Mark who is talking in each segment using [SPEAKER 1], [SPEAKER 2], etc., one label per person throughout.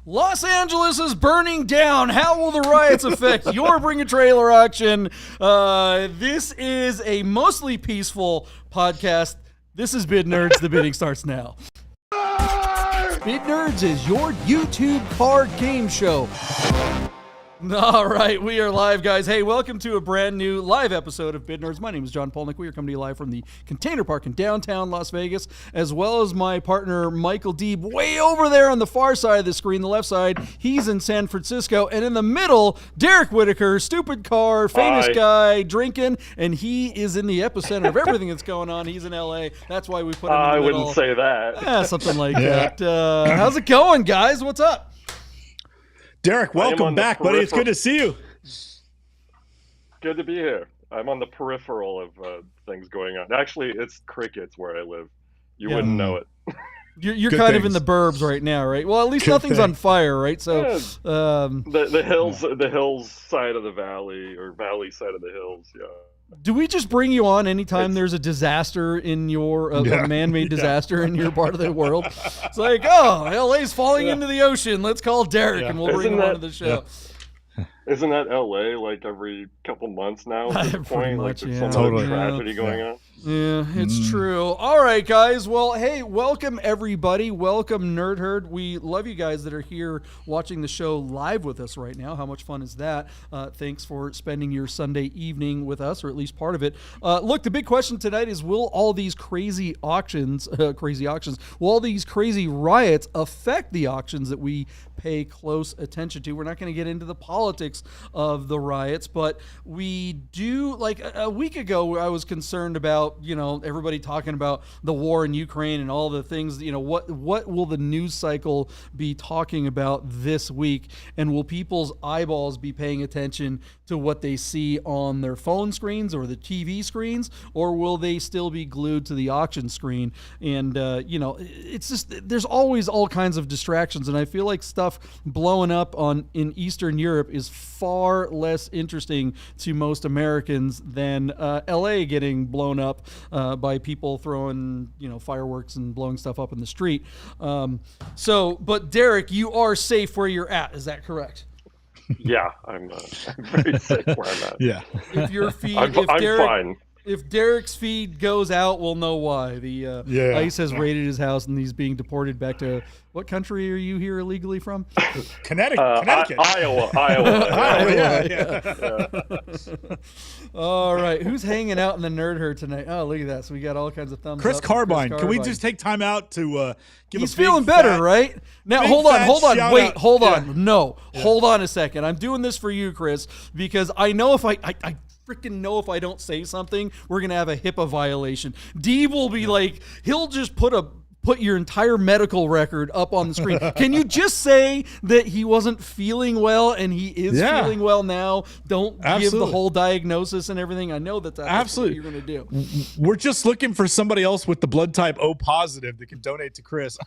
[SPEAKER 1] Los Angeles is burning down. How will the riots affect your Bring a Trailer auction? This is a mostly peaceful podcast. This is Bid Nerds. The bidding starts now. Bid Nerds is your YouTube car game show. All right, we are live, guys. Hey, welcome to a brand new live episode of Bid Nerds. My name is John Polnick. We are coming to you live from the Container Park in downtown Las Vegas, as well as my partner, Michael Deeb, way over there on the far side of the screen, the left side. He's in San Francisco. And in the middle, Derek Whitaker, stupid car, famous guy, drinking, and he is in the epicenter of everything that's going on. He's in L.A. That's why we put him in the middle.
[SPEAKER 2] I wouldn't say that.
[SPEAKER 1] Yeah, something like that. How's it going, guys? What's up?
[SPEAKER 3] Derek, welcome back, buddy. It's good to see you.
[SPEAKER 2] Good to be here. I'm on the peripheral of things going on. Actually, it's crickets where I live. You wouldn't know it.
[SPEAKER 1] You're kind of in the burbs right now, right? Well, at least nothing's on fire, right? So
[SPEAKER 2] the hills side of the valley, or valley side of the hills, yeah.
[SPEAKER 1] Do we just bring you on anytime there's a disaster in your a man-made disaster in your part of the world? It's like, oh, LA's falling into the ocean. Let's call Derek and we'll bring him onto the show.
[SPEAKER 2] Isn't that LA like every couple months now at this point?
[SPEAKER 1] Much,
[SPEAKER 2] like there's some other tragedy going on.
[SPEAKER 1] Yeah, it's true. All right, guys. Well, hey, welcome everybody. Welcome Nerd Herd. We love you guys that are here watching the show live with us right now. How much fun is that? Thanks for spending your Sunday evening with us, or at least part of it. Look, the big question tonight is: will all these crazy auctions, will all these crazy riots affect the auctions that we pay close attention to? We're not going to get into the politics of the riots, but we do. Like a week ago, I was concerned about, everybody talking about the war in Ukraine and all the things, what will the news cycle be talking about this week? And will people's eyeballs be paying attention to what they see on their phone screens or the TV screens, or will they still be glued to the auction screen? And, it's just, there's always all kinds of distractions. And I feel like stuff blowing up in Eastern Europe is far less interesting to most Americans than LA getting blown up by people throwing, fireworks and blowing stuff up in the street. But Derek, you are safe where you're at. Is that correct?
[SPEAKER 2] Yeah, I'm very safe where I'm at.
[SPEAKER 3] Yeah.
[SPEAKER 1] If your feed,
[SPEAKER 2] I'm fine.
[SPEAKER 1] If Derek's feed goes out, we'll know why. The ICE has raided his house, and he's being deported back to what country are you here illegally from?
[SPEAKER 3] Connecticut.
[SPEAKER 2] Iowa.
[SPEAKER 1] Yeah. All right, who's hanging out in the Nerd Herd tonight? Oh, look at that! So we got all kinds of thumbs
[SPEAKER 3] Chris
[SPEAKER 1] up.
[SPEAKER 3] Carbine. Can we just take time out to give?
[SPEAKER 1] He's feeling better, right? Now hold on. Wait, hold on. No, hold on a second. I'm doing this for you, Chris, because I know if I freaking know if I don't say something, we're gonna have a HIPAA violation. Deeb will be like, he'll just put your entire medical record up on the screen. Can you just say that he wasn't feeling well and he is feeling well now? Don't give the whole diagnosis and everything. I know that's what you're gonna do.
[SPEAKER 3] We're just looking for somebody else with the blood type O positive that can donate to Chris.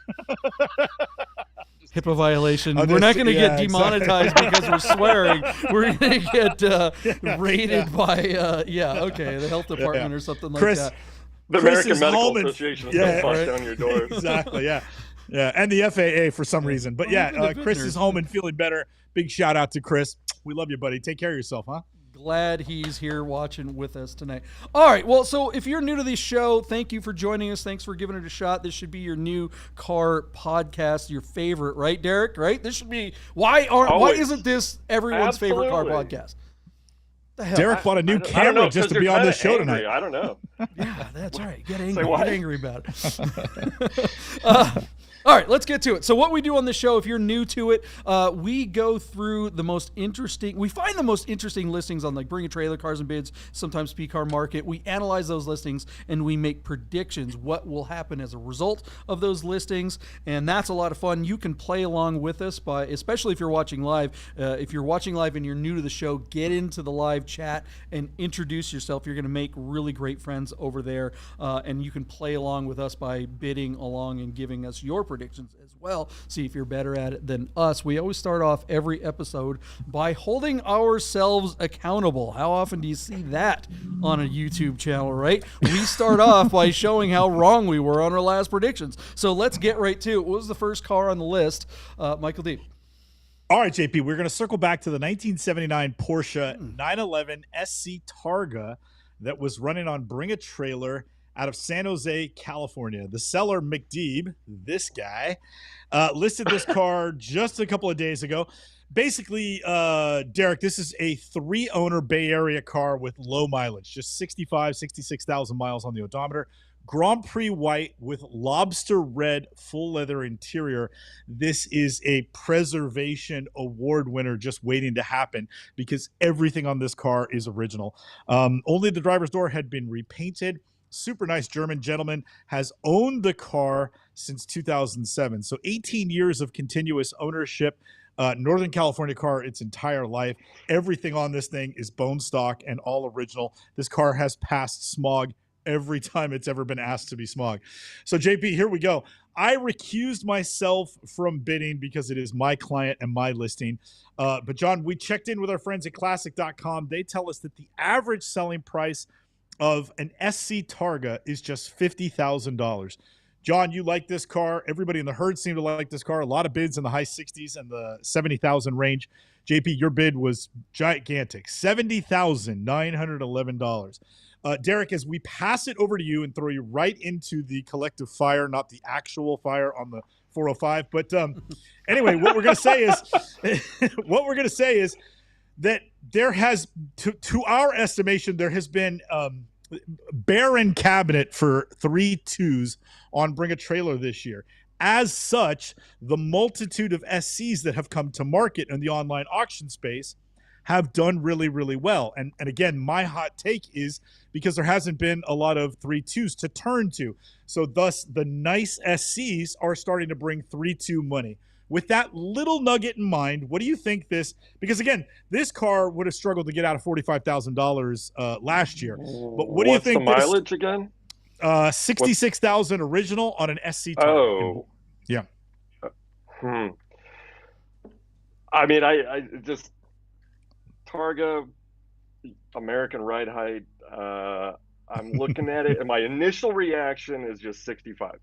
[SPEAKER 1] HIPAA violation. We're not going to get demonetized because we're swearing. We're going to get raided by, the health department or something like that.
[SPEAKER 2] The American Medical Association is going to bust down your door.
[SPEAKER 3] Exactly, yeah. And the FAA for some reason. But Chris is home and feeling better. Big shout out to Chris. We love you, buddy. Take care of yourself, huh?
[SPEAKER 1] Glad he's here watching with us tonight. All right, well, so if you're new to this show, thank you for joining us. Thanks for giving it a shot. This should be your new car podcast, your favorite, right, Derek? Right? This should be why isn't this everyone's favorite car podcast? The hell?
[SPEAKER 3] Derek bought a new camera just to be on this show tonight.
[SPEAKER 2] I don't know.
[SPEAKER 1] Yeah, that's right. Get angry. Get angry about it. All right, let's get to it. So what we do on this show, if you're new to it, we go through we find the most interesting listings on like Bring a Trailer, Cars and Bids, sometimes P-Car Market. We analyze those listings and we make predictions what will happen as a result of those listings, and that's a lot of fun. You can play along with us especially if you're watching live. If you're watching live and you're new to the show, get into the live chat and introduce yourself. You're going to make really great friends over there, and you can play along with us by bidding along and giving us your predictions as well. See if you're better at it than us. We always start off every episode by holding ourselves accountable. How often do you see that on a YouTube channel, right? We start off by showing how wrong we were on our last predictions. So let's get right to it. What was the first car on the list? Michael D.
[SPEAKER 3] All right, JP, we're going to circle back to the 1979 Porsche 911 SC Targa that was running on Bring a Trailer out of San Jose, California. The seller, McDeeb, this guy, listed this car just a couple of days ago. Basically, Derek, this is a 3-owner Bay Area car with low mileage, just 66,000 miles on the odometer. Grand Prix white with lobster red full leather interior. This is a preservation award winner just waiting to happen because everything on this car is original. Only the driver's door had been repainted. Super nice German gentleman, has owned the car since 2007. So 18 years of continuous ownership. Northern California car its entire life. Everything on this thing is bone stock and all original. This car has passed smog every time it's ever been asked to be smog. So JP, here we go. I recused myself from bidding because it is my client and my listing. But John, we checked in with our friends at classic.com. They tell us that the average selling price of an SC Targa is just $50,000. John, you like this car. Everybody in the herd seemed to like this car. A lot of bids in the high 60s and the 70,000 range. JP, your bid was gigantic, $70,911. Derek, as we pass it over to you and throw you right into the collective fire, not the actual fire on the 405. But anyway, what we're going to say is that there has, to our estimation, there has been barren cabinet for 3.2s on Bring a Trailer this year. As such, the multitude of SCs that have come to market in the online auction space have done really, really well. And again, my hot take is because there hasn't been a lot of 3.2s to turn to. So thus, the nice SCs are starting to bring 3.2 money. With that little nugget in mind, what do you think this, because again, this car would have struggled to get out of $45,000 last year. But what do you think?
[SPEAKER 2] What's the mileage again?
[SPEAKER 3] 66,000 original on an SC Targa.
[SPEAKER 2] Oh.
[SPEAKER 3] Yeah.
[SPEAKER 2] I mean, I just, Targa, American ride height, I'm looking at it, and my initial reaction is just 65.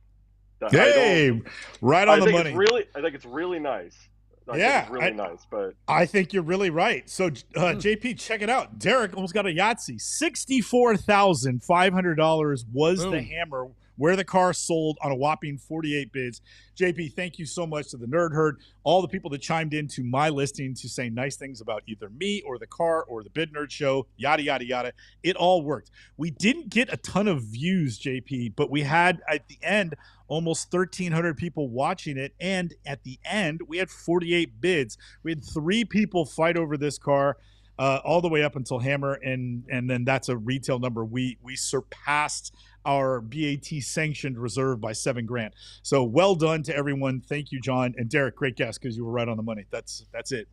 [SPEAKER 3] Hey, right on the money.
[SPEAKER 2] I think it's really nice.
[SPEAKER 3] Nice,
[SPEAKER 2] but
[SPEAKER 3] I think you're really right. So, JP, check it out. Derek almost got a Yahtzee. $64,500 was the hammer where the car sold on a whopping 48 bids. JP, thank you so much to the Nerd Herd, all the people that chimed into my listing to say nice things about either me or the car or the Bid Nerd Show, yada, yada, yada. It all worked. We didn't get a ton of views, JP, but we had, at the end, almost 1,300 people watching it. And at the end, we had 48 bids. We had 3 people fight over this car all the way up until Hammer. And then that's a retail number. We surpassed our BAT sanctioned reserve by $7,000. So well done to everyone. Thank you, John. And Derek, great guess because you were right on the money. That's it.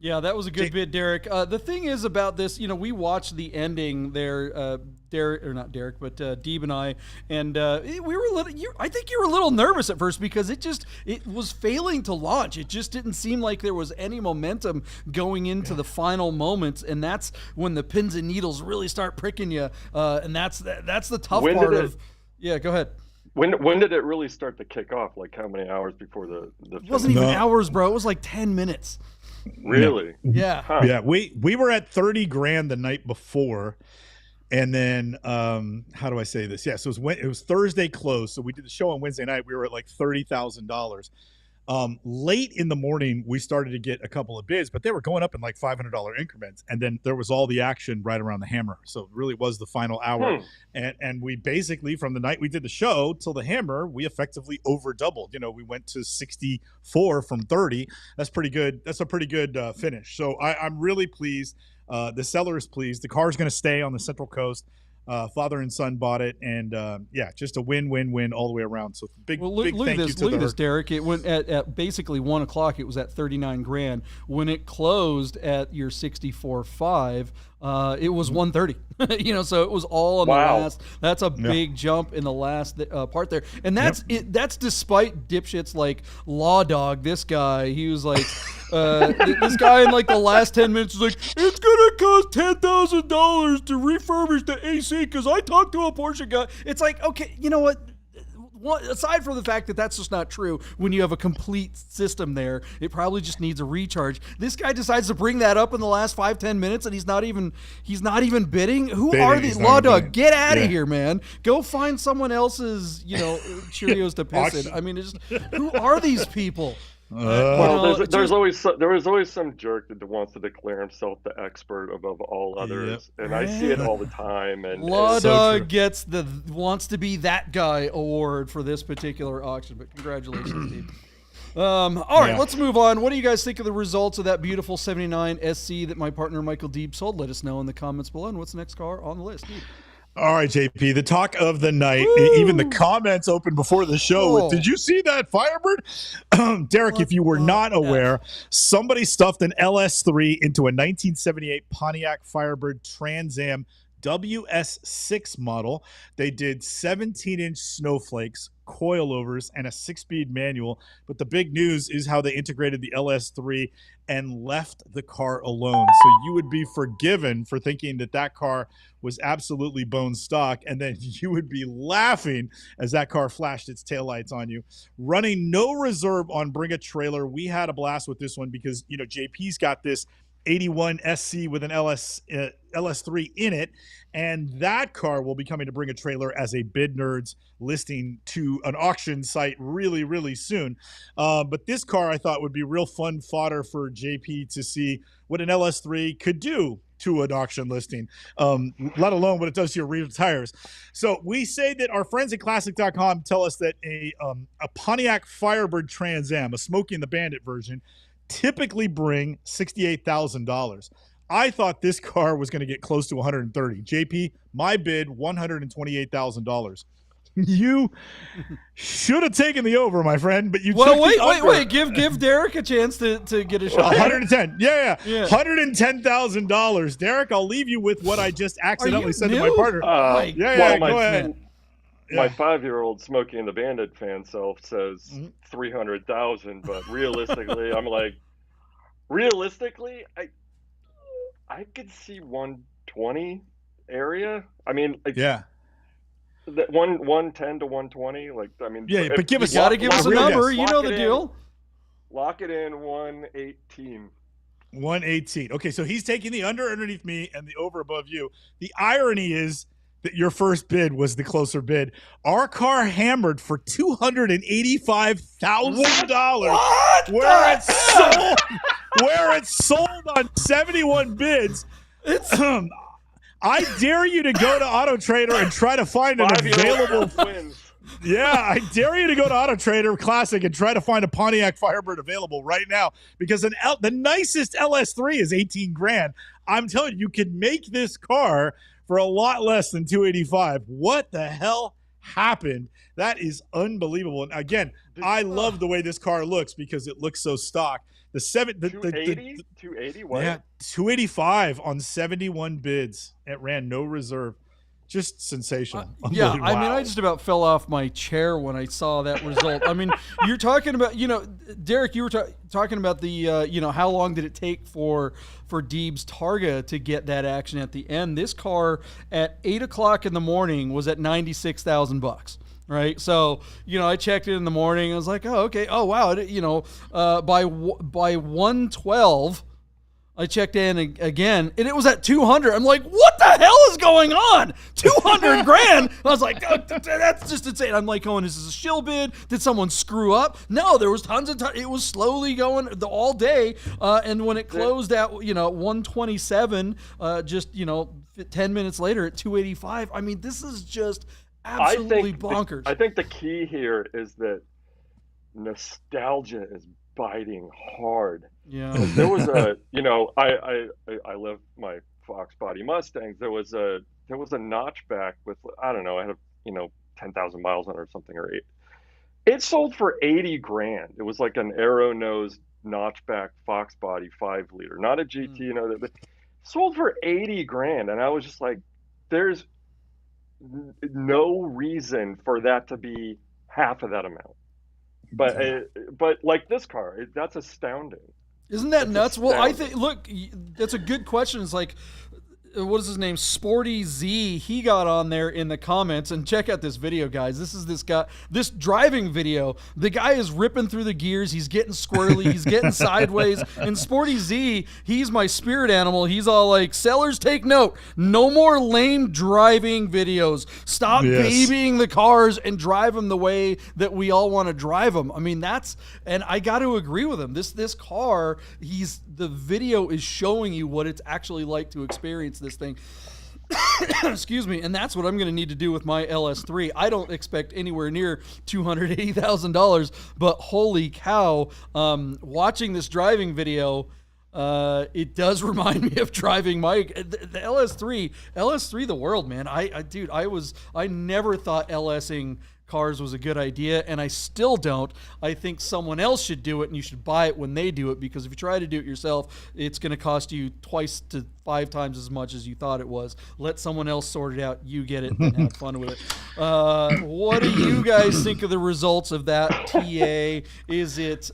[SPEAKER 1] Yeah, that was a good bid, Derek. The thing is about this, we watched the ending there, Derek, or not Derek, but Deeb and I, and we were a little. I think you were a little nervous at first because it was failing to launch. It just didn't seem like there was any momentum going into the final moments, and that's when the pins and needles really start pricking you, and that's the tough part of. Yeah, go ahead.
[SPEAKER 2] When did it really start to kick off? Like how many hours before the
[SPEAKER 1] It wasn't even hours, bro. It was like 10 minutes.
[SPEAKER 2] Really?
[SPEAKER 1] Yeah.
[SPEAKER 2] Huh.
[SPEAKER 3] Yeah. We were at $30,000 the night before, and then how do I say this? Yeah. So it was Thursday close. So we did the show on Wednesday night. We were at like $30,000. Late in the morning, we started to get a couple of bids, but they were going up in like $500 increments. And then there was all the action right around the Hammer. So it really was the final hour. And we basically, from the night we did the show till the Hammer, we effectively over doubled. We went to 64 from 30. That's pretty good. That's a pretty good finish. So I'm really pleased. The seller is pleased. The car's going to stay on the Central Coast. Father and son bought it, and just a win-win-win all the way around. So big thank you to
[SPEAKER 1] look at this, Derek. It went at basically 1 o'clock. It was at $39,000. When it closed at your 64.5, it was 130. So it was all in the last. That's a big jump in the last part there, and that's it. That's despite dipshits like Law Dog. This guy, he was like. This guy in like the last 10 minutes is like, it's gonna cost $10,000 to refurbish the AC because I talked to a Porsche guy. It's like, okay, you know what? aside from the fact that that's just not true when you have a complete system there, it probably just needs a recharge. This guy decides to bring that up in the last 5-10 minutes, and he's not even bidding. Who are these? Law Dog, get out of here, man. Go find someone else's, Cheerios to piss in. I mean, who are these people?
[SPEAKER 2] There was always some jerk that wants to declare himself the expert above all others, and I see it all the time. And
[SPEAKER 1] Law Dog gets the wants to be that guy award for this particular auction, but congratulations, Steve. All right, let's move on. What do you guys think of the results of that beautiful 79 SC that my partner Michael Deeb sold? Let us know in the comments below. And what's the next car on the list, Steve?
[SPEAKER 3] All right, JP, the talk of the night. Woo! Even the comments open before the show. Did you see that Firebird? Derek, if you were not aware, somebody stuffed an LS3 into a 1978 Pontiac Firebird Trans-Am WS6 model. They did 17-inch snowflakes, coilovers, and a 6-speed manual. But the big news is how they integrated the LS3 and left the car alone. So you would be forgiven for thinking that car was absolutely bone stock, and then you would be laughing as that car flashed its taillights on you. Running no reserve on Bring a Trailer. We had a blast with this one because, JP's got this 81 SC with an LS3 in it, and that car will be coming to Bring a Trailer as a Bid Nerds listing to an auction site really, really soon. But this car I thought would be real fun fodder for JP to see what an LS3 could do to an auction listing, let alone what it does to your rear tires. So we say that our friends at Classic.com tell us that a Pontiac Firebird Trans-Am, a Smokey and the Bandit version, typically bring $68,000. I thought this car was going to get close to $130,000. JP, my bid, $128,000. You should have taken the over, my friend, but you took the under.
[SPEAKER 1] Wait. Give Derek a chance to get a shot.
[SPEAKER 3] 110. Yeah. $110,000. Derek, I'll leave you with what I just accidentally said to my partner.
[SPEAKER 2] Go
[SPEAKER 3] ahead.
[SPEAKER 2] My 5-year-old Smokey and the Bandit fan self says 300,000, but realistically, I'm like, I could see 120 area. I mean, that 110 to 120.
[SPEAKER 3] But give us
[SPEAKER 1] a number. You know the deal.
[SPEAKER 2] Lock it in 118.
[SPEAKER 3] 118. Okay, so he's taking the under underneath me and the over above you. The irony is that your first bid was the closer bid. Our car hammered for $285,000. Where it's sold on 71 bids. I dare you to go to Auto Trader and try to find an available. I dare you to go to Auto Trader Classic and try to find a Pontiac Firebird available right now, because the nicest LS3 is $18,000. I'm telling you, you could make this car for a lot less than $285,000. What the hell happened? That is unbelievable. And again, I love the way this car looks because it looks so stock. The 280 what? Yeah, 285 on 71 bids. It ran no reserve. Just sensational.
[SPEAKER 1] I just about fell off my chair when I saw that result. I mean, you're talking about, Derek, you were talking about the, how long did it take for Deeb's Targa to get that action at the end? This car at 8:00 in the morning was at $96,000. Right. So, I checked it in the morning. I was like, oh, okay. Oh, wow. By 1:12, I checked in again and it was at 200. I'm like, what the hell is going on? $200,000. I was like, oh, that's just insane. I'm like, is this a shill bid? Did someone screw up? No, there was tons of time. It was slowly going all day. And when it closed at, 127, 10 minutes later at 285. I mean, this is just absolutely bonkers.
[SPEAKER 2] I think the key here is that nostalgia is biting hard.
[SPEAKER 1] Yeah.
[SPEAKER 2] There was I love my Fox body Mustangs. There was a notchback with, I don't know, I had 10,000 miles on it or something, or 8. It sold for $80,000. It was like an arrow nose notchback Fox body 5-liter, not a GT, that sold for $80,000, and I was just like, there's no reason for that to be half of that amount. But like this car, that's astounding.
[SPEAKER 1] Isn't that nuts? Well, I think, look, that's a good question. It's like, what is his name? Sporty Z. He got on there in the comments, and check out this video, guys. This driving video. The guy is ripping through the gears. He's getting squirrely. He's getting sideways. And Sporty Z, he's my spirit animal. He's all like, sellers take note. No more lame driving videos. Stop babying the cars and drive them the way that we all want to drive them. I mean, and I got to agree with him. This car, the video is showing you what it's actually like to experience this thing. Excuse me. And that's what I'm going to need to do with my LS3. I don't expect anywhere near $280,000, but holy cow, watching this driving video, it does remind me of driving the LS3, the world, man. I never thought LSing cars was a good idea, and I still don't. I think someone else should do it, and you should buy it when they do it, because if you try to do it yourself, it's going to cost you 2 to 5 times as much as you thought it was. Let someone else sort it out. You get it and have fun with it. What do you guys think of the results of that TA? Is it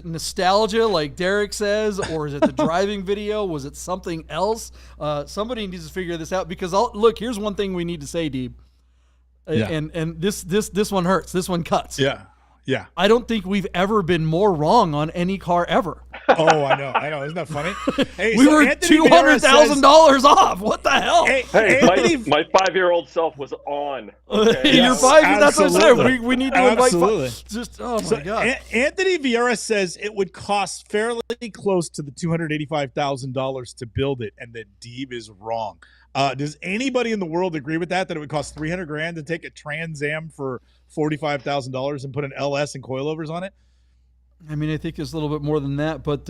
[SPEAKER 1] nostalgia, like Derek says, or is it the driving video? Was it something else? Somebody needs to figure this out, because look, here's one thing we need to say, Deeb.
[SPEAKER 3] Yeah.
[SPEAKER 1] And this one hurts. This one cuts.
[SPEAKER 3] Yeah. Yeah.
[SPEAKER 1] I don't think we've ever been more wrong on any car ever.
[SPEAKER 3] Oh, I know. Isn't that funny? Hey,
[SPEAKER 1] we were $200,000 off. What the hell?
[SPEAKER 2] Hey, my 5-year-old self was on. Okay.
[SPEAKER 1] Your 5 year, that's what I said. We need to invite. My God.
[SPEAKER 3] Anthony Vieira says it would cost fairly close to the $285,000 to build it, and that Deeb is wrong. Does anybody in the world agree with that it would cost $300,000 to take a Trans-Am for $45,000 and put an LS and coilovers on it?
[SPEAKER 1] I mean, I think it's a little bit more than that, but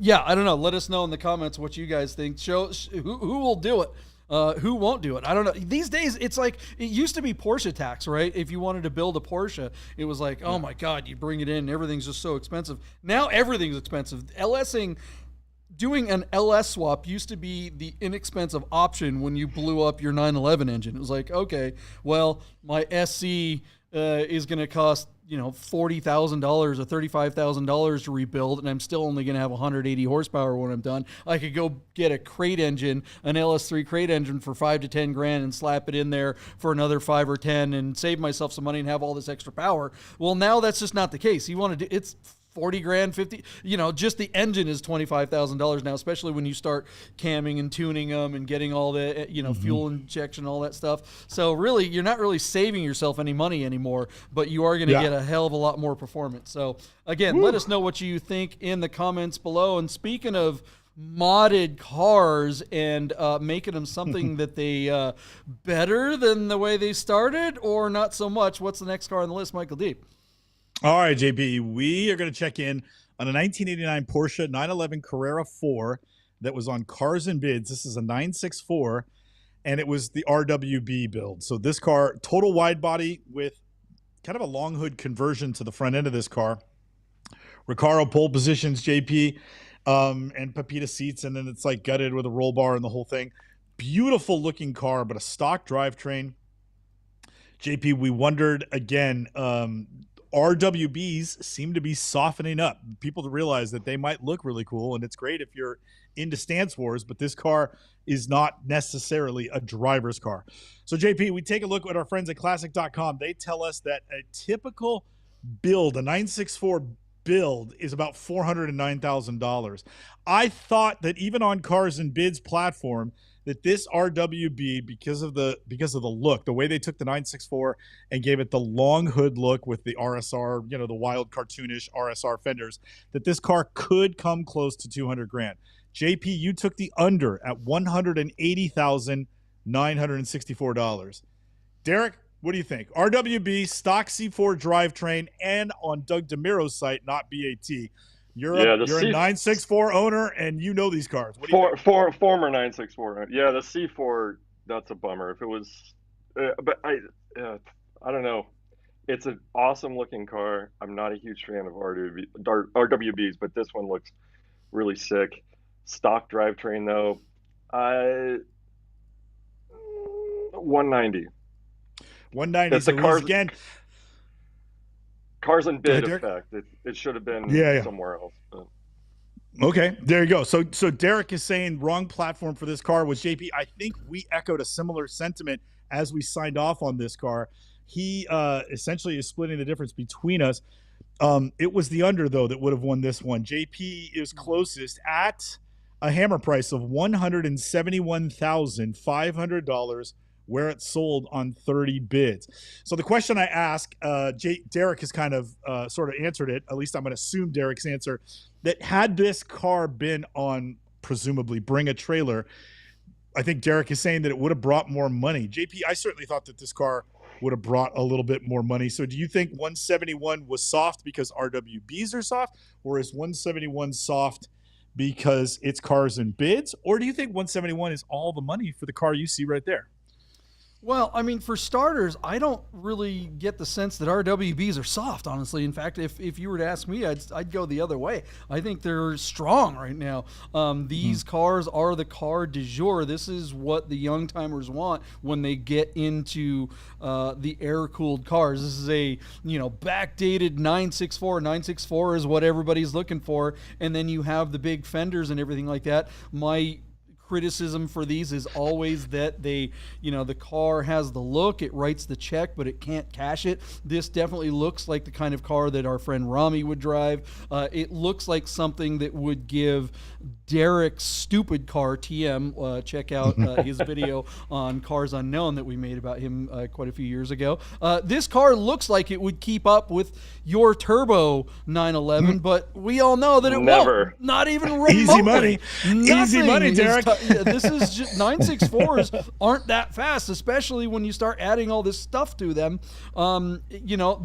[SPEAKER 1] yeah, I don't know. Let us know in the comments what you guys think. Show who will do it. Who won't do it? I don't know. These days, it's like, it used to be Porsche tax, right? If you wanted to build a Porsche, it was like, oh my God, you bring it in, everything's just so expensive. Now everything's expensive. Doing an LS swap used to be the inexpensive option when you blew up your 911 engine. It was like, okay, well, my SC is going to cost, $40,000 or $35,000 to rebuild, and I'm still only going to have 180 horsepower when I'm done. I could go get a crate engine, an LS3 crate engine for $5 to $10,000 and slap it in there for another 5 or 10 and save myself some money and have all this extra power. Well, now that's just not the case. You want to do it's $40,000, $50,000, just the engine is $25,000 now, especially when you start camming and tuning them and getting all the, fuel injection, all that stuff. So really, you're not really saving yourself any money anymore, but you are going to get a hell of a lot more performance. So again, let us know what you think in the comments below. And speaking of modded cars and making them something that they better than the way they started, or not so much, what's the next car on the list, Michael D?
[SPEAKER 3] All right, JP, we are going to check in on a 1989 Porsche 911 Carrera 4 that was on Cars and Bids. This is a 964, and it was the RWB build. So this car, total wide body with kind of a long hood conversion to the front end of this car. Recaro pole positions, JP, and Pepita seats, and then it's like gutted with a roll bar and the whole thing. Beautiful looking car, but a stock drivetrain. JP, we wondered again, RWBs seem to be softening up. People to realize that they might look really cool, and it's great if you're into stance wars, but this car is not necessarily a driver's car. So, JP, we take a look at our friends at Classic.com. They tell us that a typical build, a 964 build, is about $409,000. I thought that even on Cars and Bids platform, that this RWB, because of the look, the way they took the 964 and gave it the long hood look with the RSR, the wild cartoonish RSR fenders, that this car could come close to $200,000. JP, you took the under at $180,964. Derek, what do you think? RWB, stock C4 drivetrain, and on Doug DeMiro's site, not BAT. You're a 964 owner, and you know these cars. What do you think?
[SPEAKER 2] Former 964. Yeah, the C4, that's a bummer. If it was, but I don't know. It's an awesome looking car. I'm not a huge fan of RWBs, but this one looks really sick. Stock drivetrain though, 190.
[SPEAKER 3] 190.
[SPEAKER 2] That's
[SPEAKER 3] so
[SPEAKER 2] the cars
[SPEAKER 3] again.
[SPEAKER 2] Cars and bid effect. It should have been somewhere else. But.
[SPEAKER 3] Okay, there you go. So Derek is saying wrong platform for this car was JP. I think we echoed a similar sentiment as we signed off on this car. He essentially is splitting the difference between us. It was the under, though, that would have won this one. JP is closest at a hammer price of $171,500, where it sold on 30 bids. So the question I ask, Derek has kind of sort of answered it. At least I'm going to assume Derek's answer. That had this car been on, presumably, Bring a Trailer, I think Derek is saying that it would have brought more money. JP, I certainly thought that this car would have brought a little bit more money. So do you think 171 was soft because RWBs are soft, or is 171 soft because it's cars and bids? Or do you think 171 is all the money for the car you see right there?
[SPEAKER 1] Well, I mean, for starters, I don't really get the sense that RWBs are soft, honestly. In fact, if you were to ask me, I'd go the other way. I think they're strong right now. These cars are the car du jour. This is what the young timers want when they get into the air-cooled cars. This is a, backdated 964. 964 is what everybody's looking for. And then you have the big fenders and everything like that. My criticism for these is always that they, the car has the look, it writes the check, but it can't cash it. This definitely looks like the kind of car that our friend Rami would drive. It looks like something that would give Derek's stupid car, TM, check out his video on Cars Unknown that we made about him quite a few years ago. This car looks like it would keep up with your turbo 911, but we all know that it won't. Not even remotely.
[SPEAKER 3] Easy money. Easy money, Derek.
[SPEAKER 1] This is just 964s aren't that fast, especially when you start adding all this stuff to them.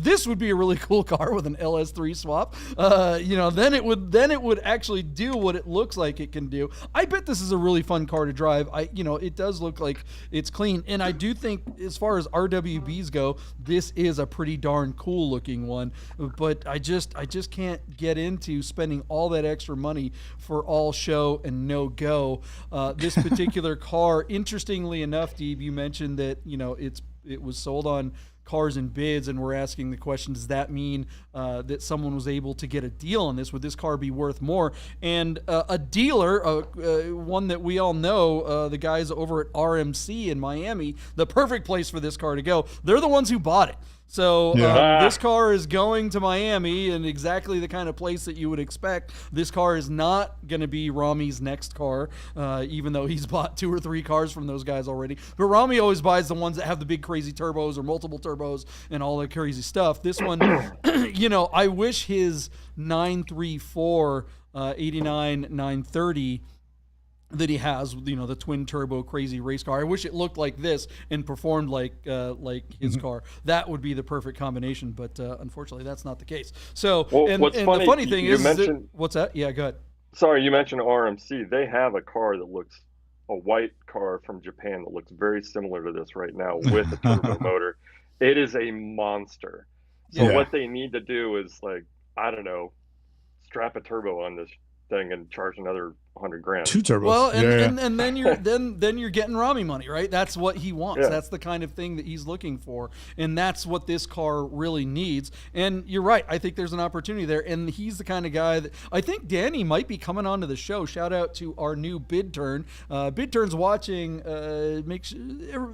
[SPEAKER 1] This would be a really cool car with an LS3 swap. Then it would actually do what it looks like it can do. I bet this is a really fun car to drive. It does look like it's clean, and I do think as far as RWBs go, this is a pretty darn cool looking one. But I just can't get into spending all that extra money for all show and no go. This particular car, interestingly enough, Deeb, you mentioned that it was sold on Cars and Bids, and we're asking the question: does that mean that someone was able to get a deal on this? Would this car be worth more? And a dealer, one that we all know, the guys over at RMC in Miami, the perfect place for this car to go. They're the ones who bought it. So this car is going to Miami, and exactly the kind of place that you would expect. This car is not going to be Rami's next car, even though he's bought 2 or 3 cars from those guys already. But Rami always buys the ones that have the big crazy turbos or multiple turbos and all the crazy stuff. This one, I wish his 934 89 930 that he has, the twin turbo crazy race car. I wish it looked like this and performed like his car. That would be the perfect combination, but unfortunately that's not the case. So, the funny thing is, what's that? Yeah, go ahead.
[SPEAKER 2] Sorry, you mentioned RMC. They have a car that looks, a white car from Japan that looks very similar to this right now with a turbo motor. It is a monster. So what they need to do is, strap a turbo on this thing and charge another $100,000.
[SPEAKER 3] 2 turbos.
[SPEAKER 1] Well, and then you're then you're getting Rami money, right? That's what he wants.
[SPEAKER 2] Yeah.
[SPEAKER 1] That's the kind of thing that he's looking for, and that's what this car really needs. And you're right. I think there's an opportunity there, and he's the kind of guy that I think Danny might be coming onto the show. Shout out to our new Bid Turn. Bid Turn's watching.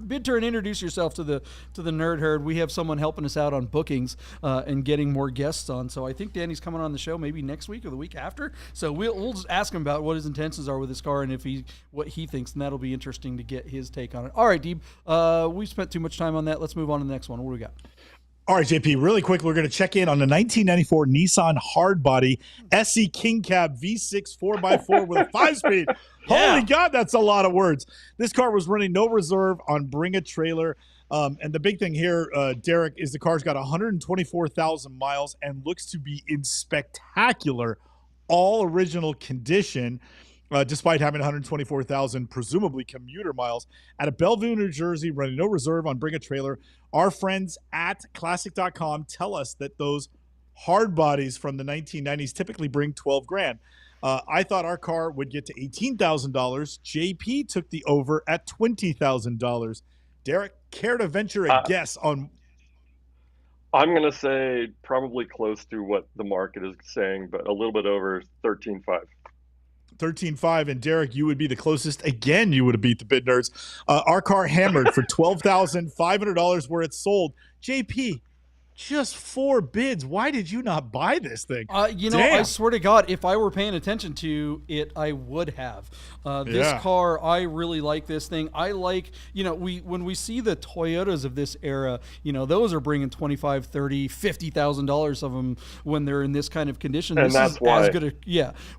[SPEAKER 1] Bid Turn, introduce yourself to the Nerd Herd. We have someone helping us out on bookings and getting more guests on. So I think Danny's coming on the show maybe next week or the week after. So we'll just ask him about what his intentions are with this car and what he thinks, and that'll be interesting to get his take on it. All right, Deeb, we spent too much time on that. Let's move on to the next one. What do we got?
[SPEAKER 3] All right, JP, really quick, we're going to check in on the 1994 Nissan Hardbody SC King Cab V6 4x4 with a 5-speed. Holy God, that's a lot of words. This car was running no reserve on Bring a Trailer. And the big thing here, Derek, is the car's got 124,000 miles and looks to be in spectacular, all original condition, despite having 124,000 presumably commuter miles out of Bellevue, New Jersey, running no reserve on Bring a Trailer. Our friends at classic.com tell us that those hard bodies from the 1990s typically bring $12,000. I thought our car would get to $18,000. JP took the over at $20,000. Derek, care to venture a guess on?
[SPEAKER 2] I'm going to say probably close to what the market is saying, but a little bit over 13.5.
[SPEAKER 3] 13.5, and Derek, you would be the closest. Again, you would have beat the bid nerds. Our car hammered for $12,500 where it's sold. JP, just 4 bids. Why did you not buy this thing?
[SPEAKER 1] I swear to God, if I were paying attention to it, I would have. This car, I really like this thing. I like, when we see the Toyotas of this era, those are bringing $25,000, $30,000, $50,000 of them when they're in this kind of condition.
[SPEAKER 2] And
[SPEAKER 1] this
[SPEAKER 2] that's
[SPEAKER 1] is
[SPEAKER 2] why.
[SPEAKER 1] As good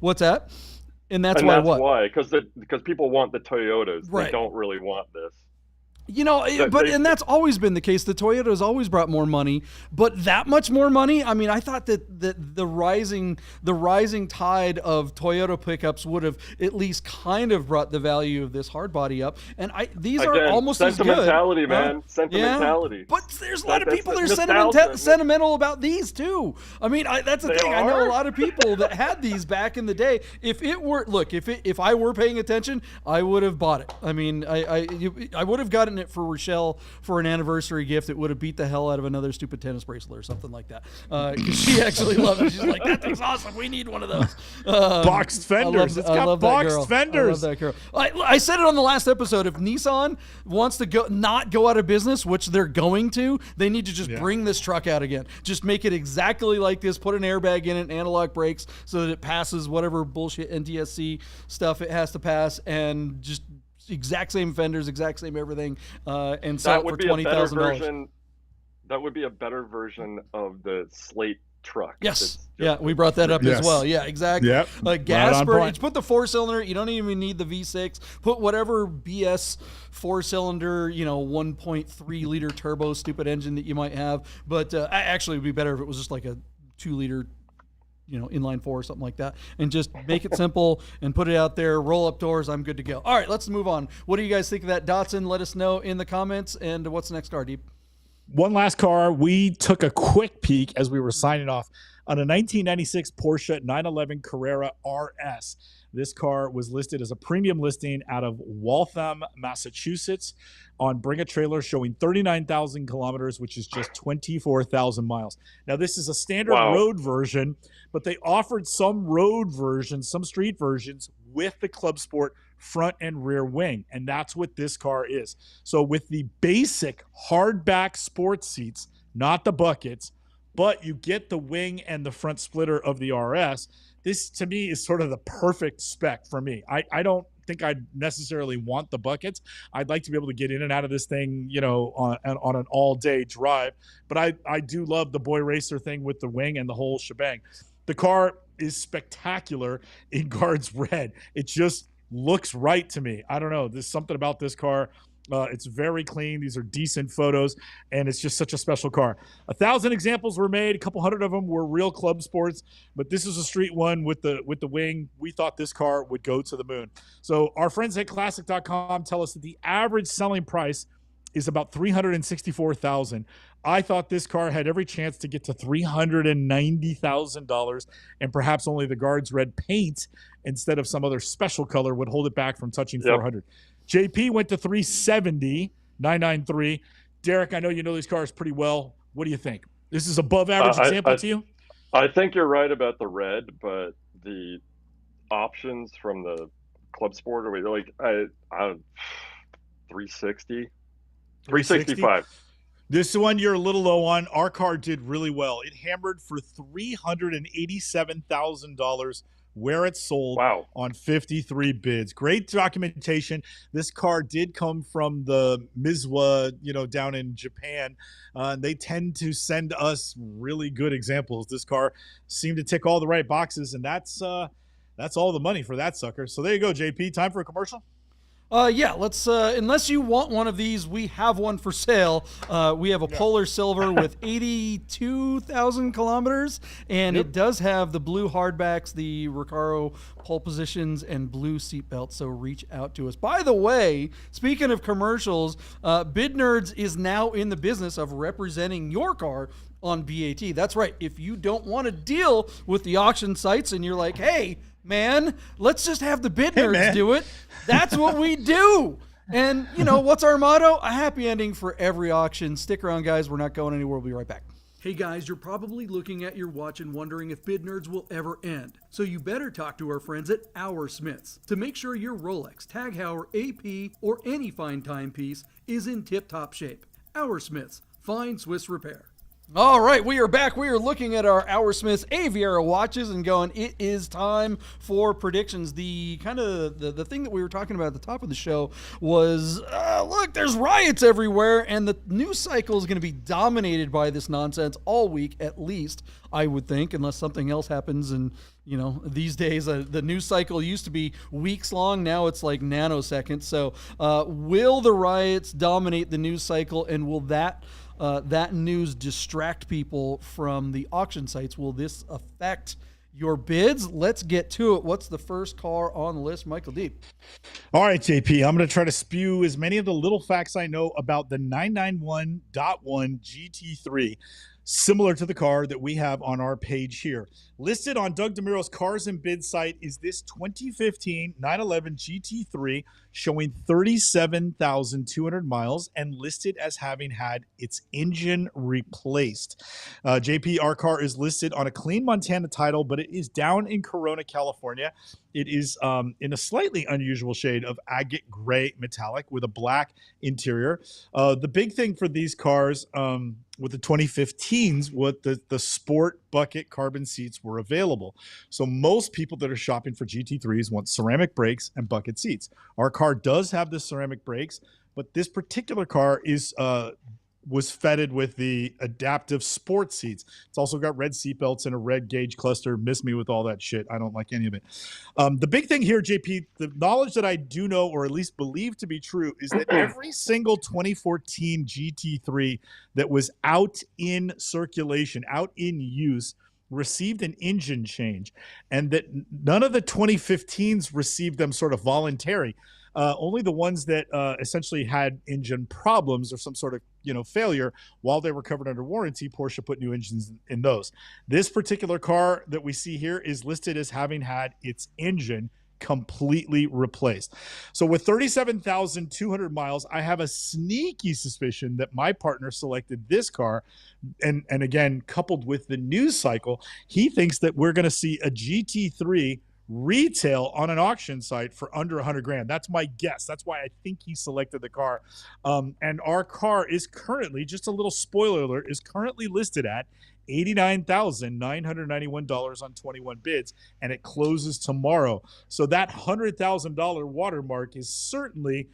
[SPEAKER 1] what's that? And that's
[SPEAKER 2] why, because people want the Toyotas.
[SPEAKER 1] Right.
[SPEAKER 2] They don't really want this.
[SPEAKER 1] And that's always been the case. The Toyota's always brought more money, but that much more money. I mean, I thought that the rising tide of Toyota pickups would have at least kind of brought the value of this hardbody up. And these are almost as good.
[SPEAKER 2] Sentimentality, man. Sentimentality.
[SPEAKER 1] Yeah, but there's a lot of people that are sentimental about these too. I mean, that's the thing. I know a lot of people that had these back in the day. If I were paying attention, I would have bought it. I mean, I would have gotten it for Rochelle for an anniversary gift. It would have beat the hell out of another stupid tennis bracelet or something like that. Because she actually loved it. She's like, that thing's awesome. We need one of those.
[SPEAKER 3] Boxed fenders. It's got boxed fenders.
[SPEAKER 1] I love that girl. I said it on the last episode. If Nissan wants to not go out of business, which they're going to, they need to just bring this truck out again. Just make it exactly like this. Put an airbag in it, analog brakes, so that it passes whatever bullshit NTSC stuff it has to pass, and just exact same fenders, exact same everything, and sell it for $20,000.
[SPEAKER 2] That would be a better version of the Slate truck.
[SPEAKER 1] Yes. Yeah, we brought that up as well. Yeah, exactly.
[SPEAKER 3] Yep.
[SPEAKER 1] Gas burn. Put the 4-cylinder. You don't even need the V6. Put whatever BS 4-cylinder, 1.3 liter turbo stupid engine that you might have. But actually, it would be better if it was just like a 2-liter. Inline 4 or something like that, and just make it simple and put it out there, roll up doors. I'm good to go. All right, let's move on. What do you guys think of that Datsun? Let us know in the comments. And what's the next car, Deep?
[SPEAKER 3] One last car. We took a quick peek as we were signing off on a 1996 Porsche 911 Carrera RS. This car was listed as a premium listing out of Waltham, Massachusetts on Bring a Trailer, showing 39,000 kilometers, which is just 24,000 miles. Now, this is a standard road version, but they offered some road versions, some street versions with the Club Sport front and rear wing, and that's what this car is. So with the basic hardback sports seats, not the buckets, but you get the wing and the front splitter of the RS. This, to me, is sort of the perfect spec for me. I don't think I'd necessarily want the buckets. I'd like to be able to get in and out of this thing, on an all-day drive. But I do love the boy racer thing with the wing and the whole shebang. The car is spectacular in Guards Red. It just looks right to me. I don't know. There's something about this car. It's very clean. These are decent photos, and it's just such a special car. 1,000 examples were made. A couple hundred of them were real Club Sports, but this is a street one with the wing. We thought this car would go to the moon. So our friends at Classic.com tell us that the average selling price is about $364,000. I thought this car had every chance to get to $390,000, and perhaps only the Guards Red paint instead of some other special color would hold it back from touching $400,000. JP went to 370, 993. Derek, I know you know these cars pretty well. What do you think? This is above average example to you?
[SPEAKER 2] I think you're right about the red, but the options from the Club Sport are like 360, 365.
[SPEAKER 3] This one you're a little low on. Our car did really well. It hammered for $387,000 where it sold on 53 bids. Great documentation. This car did come from the Mizuwa, down in Japan. They tend to send us really good examples. This car seemed to tick all the right boxes, and that's all the money for that sucker. So there you go, JP. Time for a commercial?
[SPEAKER 1] Let's, unless you want one of these, we have one for sale. We have a Polar Silver with 82,000 kilometers, and it does have the blue hardbacks, the Recaro pole positions, and blue seat belts, so reach out to us. By the way, speaking of commercials, Bid Nerds is now in the business of representing your car on BAT. That's right. If you don't want to deal with the auction sites and you're like, hey, man, let's just have the Bid Nerds do it. That's what we do. And, what's our motto? A happy ending for every auction. Stick around, guys. We're not going anywhere. We'll be right back. Hey guys, you're probably looking at your watch and wondering if Bid Nerds will ever end. So you better talk to our friends at Our Smiths to make sure your Rolex, Tag Heuer, AP, or any fine timepiece is in tip-top shape. Our Smiths, fine Swiss repair. All right, we are back. We are looking at our Our Smiths Aviera watches and going, it is time for predictions. The kind of the thing that we were talking about at the top of the show was, look, there's riots everywhere, and the news cycle is going to be dominated by this nonsense all week, at least, I would think, unless something else happens. And, you know, these days, the news cycle used to be weeks long. Now it's like nanoseconds. So will the riots dominate the news cycle, and will that news distract people from the auction sites? Will this affect your bids? Let's get to it. What's the first car on the list, Michael Deep?
[SPEAKER 3] All right, JP, I'm going to try to spew as many of the little facts I know about the 991.1 GT3, similar to the car that we have on our page here. Listed on Doug DeMuro's Cars and Bid site is this 2015 911 GT3 showing 37,200 miles and listed as having had its engine replaced. JP, our car is listed on a clean Montana title, but it is down in Corona, California. It is in a slightly unusual shade of agate gray metallic with a black interior. The big thing for these cars with the 2015s, what the sport bucket carbon seats were available. So most people that are shopping for GT3s want ceramic brakes and bucket seats. Our car does have the ceramic brakes, but this particular car was fitted with the adaptive sport seats. It's also got red seatbelts and a red gauge cluster. Miss me with all that shit. I don't like any of it. The big thing here, JP, the knowledge that I do know, or at least believe to be true, is that every single 2014 GT3 that was out in circulation, out in use, received an engine change, and that none of the 2015s received them sort of voluntary. Only the ones that essentially had engine problems or some sort of failure while they were covered under warranty, Porsche put new engines in those. This particular car that we see here is listed as having had its engine completely replaced. So with 37,200 miles, I have a sneaky suspicion that my partner selected this car, and again, coupled with the news cycle, he thinks that we're going to see a GT3 retail on an auction site for under 100 grand. That's my guess. That's why I think he selected the car. And our car is currently, just a little spoiler alert, is currently listed at $89,991 on 21 bids, and it closes tomorrow. So that $100,000 watermark is certainly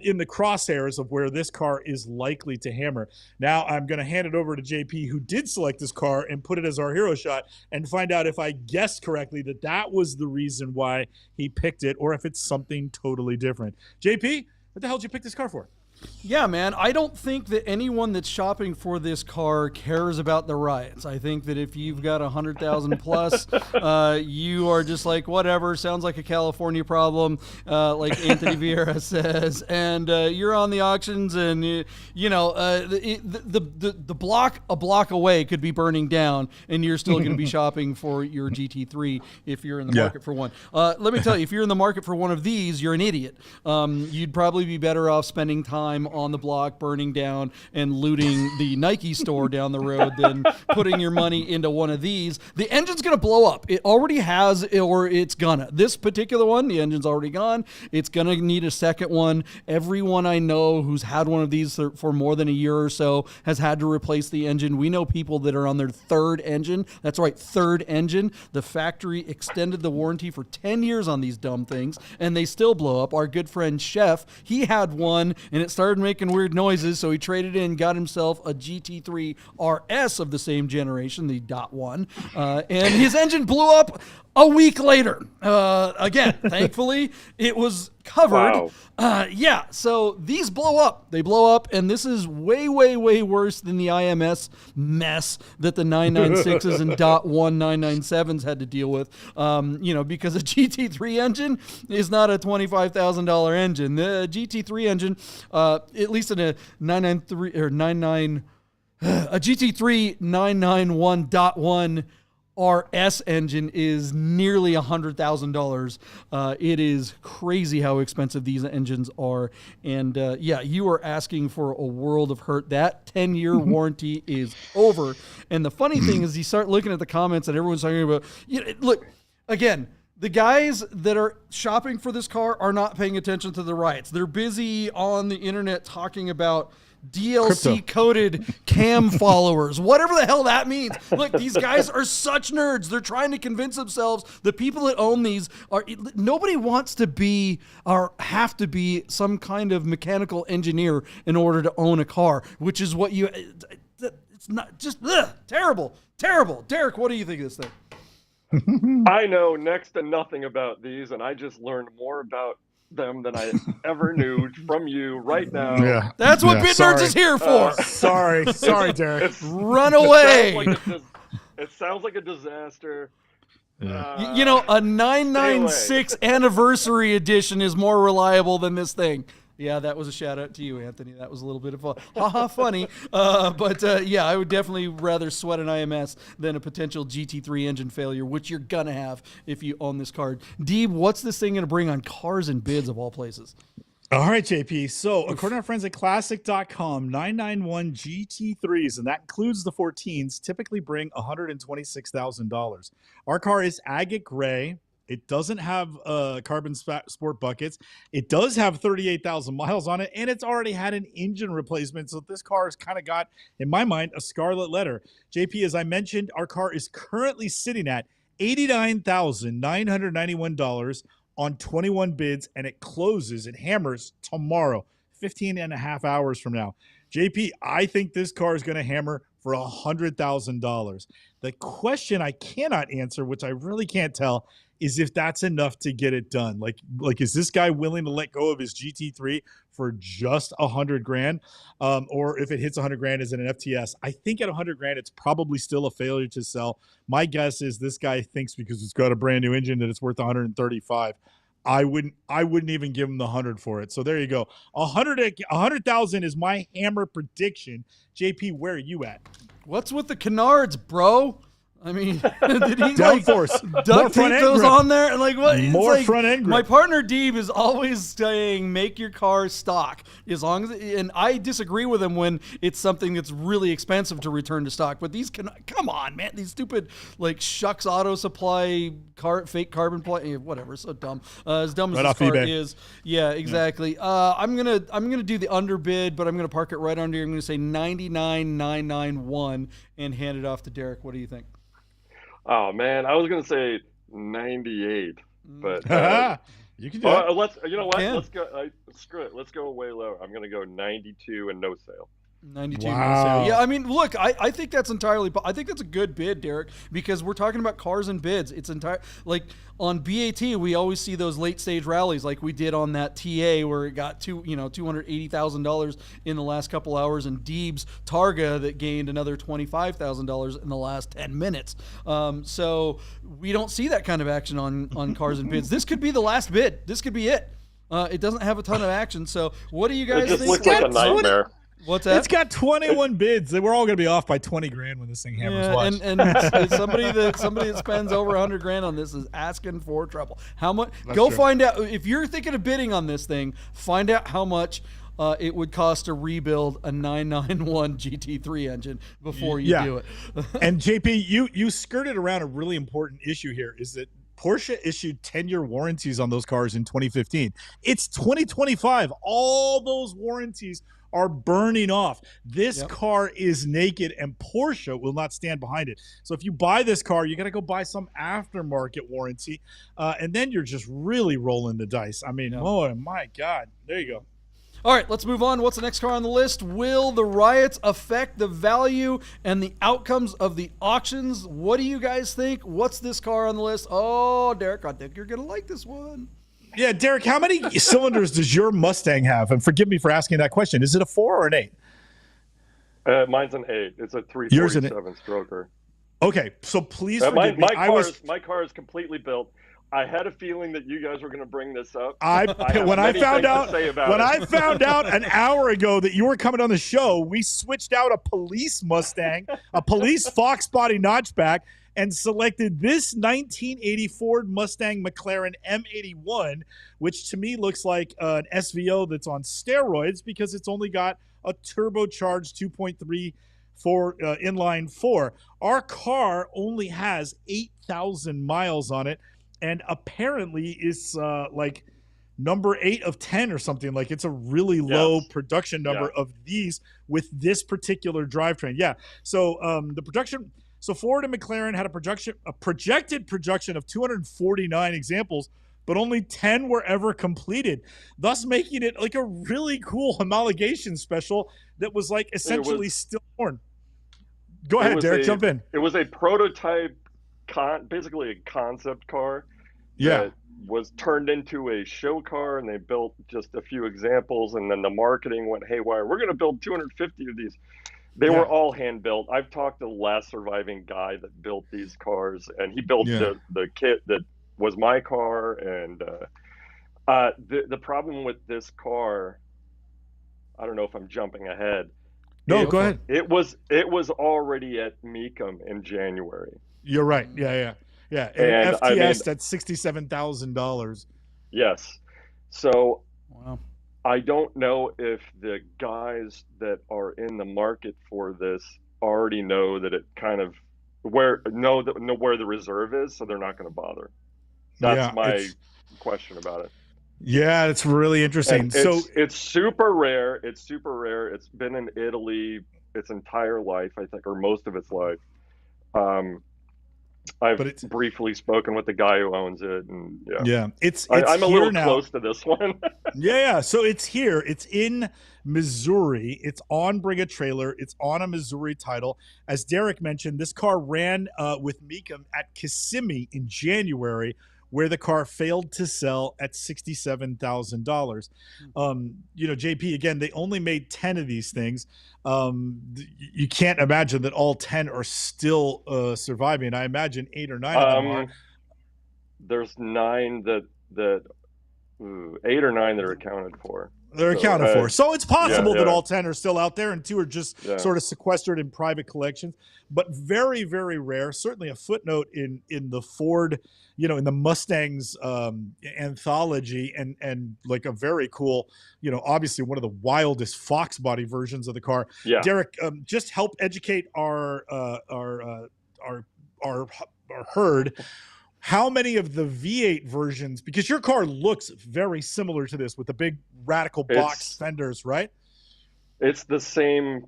[SPEAKER 3] in the crosshairs of where this car is likely to hammer. Now I'm going to hand it over to JP, who did select this car and put it as our hero shot, and find out if I guessed correctly that was the reason why he picked it, or if it's something totally different. JP, what the hell did you pick this car for?
[SPEAKER 1] Yeah, man, I don't think that anyone that's shopping for this car cares about the riots. I think that if you've got 100,000 plus, you are just like, whatever, sounds like a California problem, like Anthony Vieira says, and you're on the auctions, and the block a block away could be burning down, and you're still going to be shopping for your GT3 if you're in the market for one. Let me tell you, if you're in the market for one of these, you're an idiot. You'd probably be better off spending time on the block burning down and looting the Nike store down the road than putting your money into one of these. The engine's going to blow up. It already has, or it's gonna. This particular one, the engine's already gone. It's going to need a second one. Everyone I know who's had one of these for more than a year or so has had to replace the engine. We know people that are on their third engine. That's right, third engine. The factory extended the warranty for 10 years on these dumb things, and they still blow up. Our good friend Chef, he had one, and it started making weird noises, so he traded in, got himself a GT3 RS of the same generation, the .1, and his engine blew up a week later. Again, thankfully, it was covered. Wow. So these blow up. They blow up, and this is way, way, way worse than the IMS mess that the 996s and .1 997s had to deal with, because a GT3 engine is not a $25,000 engine. The GT3 engine, at least in a 993 or 99, a GT3 991.1 RS engine is nearly $100,000. It is crazy how expensive these engines are. And yeah, you are asking for a world of hurt. That 10-year warranty is over. And the funny thing is you start looking at the comments and everyone's talking about, look, again, the guys that are shopping for this car are not paying attention to the riots. They're busy on the internet talking about DLC coded cam followers, whatever the hell that means. Look, these guys are such nerds. They're trying to convince themselves the people that own these are, nobody wants to be or have to be some kind of mechanical engineer in order to own a car, which is what it's not just terrible. Derek, what do you think of this thing?
[SPEAKER 2] I know next to nothing about these, and I just learned more about them than I ever knew from you right now.
[SPEAKER 3] Yeah,
[SPEAKER 1] that's what Bit Nerds is here for.
[SPEAKER 3] Sorry, Derek.
[SPEAKER 1] Run away.
[SPEAKER 2] It sounds like a disaster.
[SPEAKER 1] Yeah. A 996 anniversary edition is more reliable than this thing. Yeah, that was a shout out to you, Anthony. That was a little bit of funny. But yeah, I would definitely rather sweat an IMS than a potential GT3 engine failure, which you're going to have if you own this car. Deeb, what's this thing going to bring on Cars and Bids of all places?
[SPEAKER 3] All right, JP. So according to our friends at Classic.com, 991 GT3s, and that includes the 14s, typically bring $126,000. Our car is agate gray. It doesn't have carbon sport buckets. It does have 38,000 miles on it, and it's already had an engine replacement. So this car has kind of got, in my mind, a scarlet letter. JP, as I mentioned, our car is currently sitting at $89,991 on 21 bids, and it hammers tomorrow, 15 and a half hours from now. JP, I think this car is going to hammer for $100,000. The question I cannot answer, which I really can't tell, is if that's enough to get it done. Like, is this guy willing to let go of his GT3 for just $100,000? Or if it hits $100,000, is it an FTS? I think at $100,000, it's probably still a failure to sell. My guess is this guy thinks because it's got a brand new engine that it's worth $135,000. I wouldn't even give him the 100 for it. So there you go. 100,000 is my hammer prediction. JP, where are you at?
[SPEAKER 1] What's with the canards, bro? I mean, did he
[SPEAKER 3] downforce,
[SPEAKER 1] duct tape those on there? And like what?
[SPEAKER 3] More front end grip.
[SPEAKER 1] My partner Deeb is always saying, "Make your car stock." As long as, and I disagree with him when it's something that's really expensive to return to stock. But these come on, man, these stupid like Shucks Auto Supply fake carbon plate, whatever, so dumb. As dumb as this car is. Yeah, exactly. Yeah. I'm gonna do the underbid, but I'm gonna park it right under here. I'm gonna say 99,991 and hand it off to Derek. What do you think?
[SPEAKER 2] Oh man, I was gonna say 98, but
[SPEAKER 3] you can do it.
[SPEAKER 2] Let's let's go. Screw it. Let's go way lower. I'm gonna go 92 and no sale.
[SPEAKER 1] 92.
[SPEAKER 3] Wow.
[SPEAKER 1] Yeah, I mean, look, I think that's I think that's a good bid, Derek, because we're talking about cars and bids. It's like on BAT, we always see those late stage rallies like we did on that TA where it got $280,000 in the last couple hours, and Deeb's Targa that gained another $25,000 in the last 10 minutes. So we don't see that kind of action on cars and bids. This could be the last bid. This could be it. It doesn't have a ton of action. So what do you guys think?
[SPEAKER 2] It just looks like a nightmare.
[SPEAKER 1] What's that?
[SPEAKER 3] It's got 21 bids. We're all going to be off by $20,000 when this thing hammers.
[SPEAKER 1] Yeah, and somebody that spends over $100,000 on this is asking for trouble. How much? Go find out if you're thinking of bidding on this thing. Find out how much it would cost to rebuild a 991 GT3 engine before you do it.
[SPEAKER 3] And JP, you skirted around a really important issue here. Is that Porsche issued 10-year warranties on those cars in 2015. It's 2025. All those warranties are burning off. This car is naked, and Porsche will not stand behind it. So if you buy this car, you got to go buy some aftermarket warranty, and then you're just really rolling the dice. I mean, oh my God. There you go.
[SPEAKER 1] All right, let's move on. What's the next car on the list? Will the riots affect the value and the outcomes of the auctions? What do you guys think? What's this car on the list? Oh, Derek, I think you're going to like this one.
[SPEAKER 3] Yeah, Derek, how many cylinders does your Mustang have? And forgive me for asking that question. Is it a 4 or an 8?
[SPEAKER 2] Mine's an 8. It's a 347 stroker.
[SPEAKER 3] Okay, so please forgive me.
[SPEAKER 2] My car is completely built. I had a feeling that you guys were going to bring this up.
[SPEAKER 3] When I found out an hour ago that you were coming on the show, we switched out a police Mustang, a police Fox body notchback, and selected this 1980 Ford Mustang McLaren M81, which to me looks like an SVO that's on steroids because it's only got a turbocharged 2.3 inline four. Our car only has 8,000 miles on it, and apparently is like number 8 of 10 or something. Like, it's a really low production number of these with this particular drivetrain. Yeah. So the production. So Ford and McLaren had a projected production of 249 examples, but only 10 were ever completed, thus making it like a really cool homologation special that was like essentially stillborn. Go ahead, Derek, jump in.
[SPEAKER 2] It was a prototype, basically a concept car.
[SPEAKER 3] Yeah.
[SPEAKER 2] That was turned into a show car, and they built just a few examples, and then the marketing went haywire. We're going to build 250 of these. They were all hand built. I've talked to the last surviving guy that built these cars, and he built the kit that was my car. And the problem with this car, I don't know if I'm jumping ahead.
[SPEAKER 3] No, go ahead.
[SPEAKER 2] It was already at Mecum in January.
[SPEAKER 3] You're right. Yeah. And FTS at $67,000.
[SPEAKER 2] Yes. So
[SPEAKER 1] wow.
[SPEAKER 2] I don't know if the guys that are in the market for this already know that it kind of know where the reserve is, so they're not going to bother. That's my question about it.
[SPEAKER 3] Yeah, it's really interesting.
[SPEAKER 2] It's super rare. It's super rare. It's been in Italy its entire life, I think, or most of its life. I've briefly spoken with the guy who owns it, and
[SPEAKER 3] it's
[SPEAKER 2] I'm a little
[SPEAKER 3] now.
[SPEAKER 2] Close to this one.
[SPEAKER 3] yeah. So it's here. It's in Missouri. It's on Bring a Trailer. It's on a Missouri title. As Derek mentioned, this car ran with Mecum at Kissimmee in January, where the car failed to sell at $67,000. JP, again, they only made 10 of these things. You can't imagine that all 10 are still surviving. I imagine 8 or 9 of them are.
[SPEAKER 2] There's 9 that 8 or 9 that are accounted for.
[SPEAKER 3] They're accounted for. So it's possible that all 10 are still out there and 2 are just sort of sequestered in private collections, but very, very rare. Certainly a footnote in the Ford, in the Mustang's anthology, and like a very cool, obviously one of the wildest Fox body versions of the car.
[SPEAKER 2] Yeah.
[SPEAKER 3] Derek, just help educate our herd. How many of the V8 versions, because your car looks very similar to this with the big radical box fenders, right?
[SPEAKER 2] It's the same.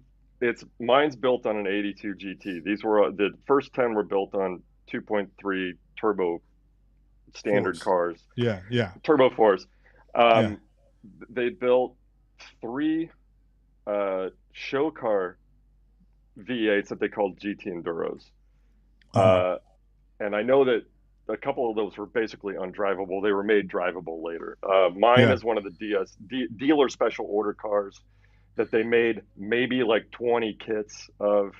[SPEAKER 2] Mine's built on an 82 GT. These were the first 10 were built on 2.3 turbo standard cars.
[SPEAKER 3] Yeah.
[SPEAKER 2] Turbo 4s. They built 3 show car V8s that they called GT Enduros. And I know that a couple of those were basically undrivable. They were made drivable later. Mine is one of the dealer special order cars that they made maybe like 20 kits of,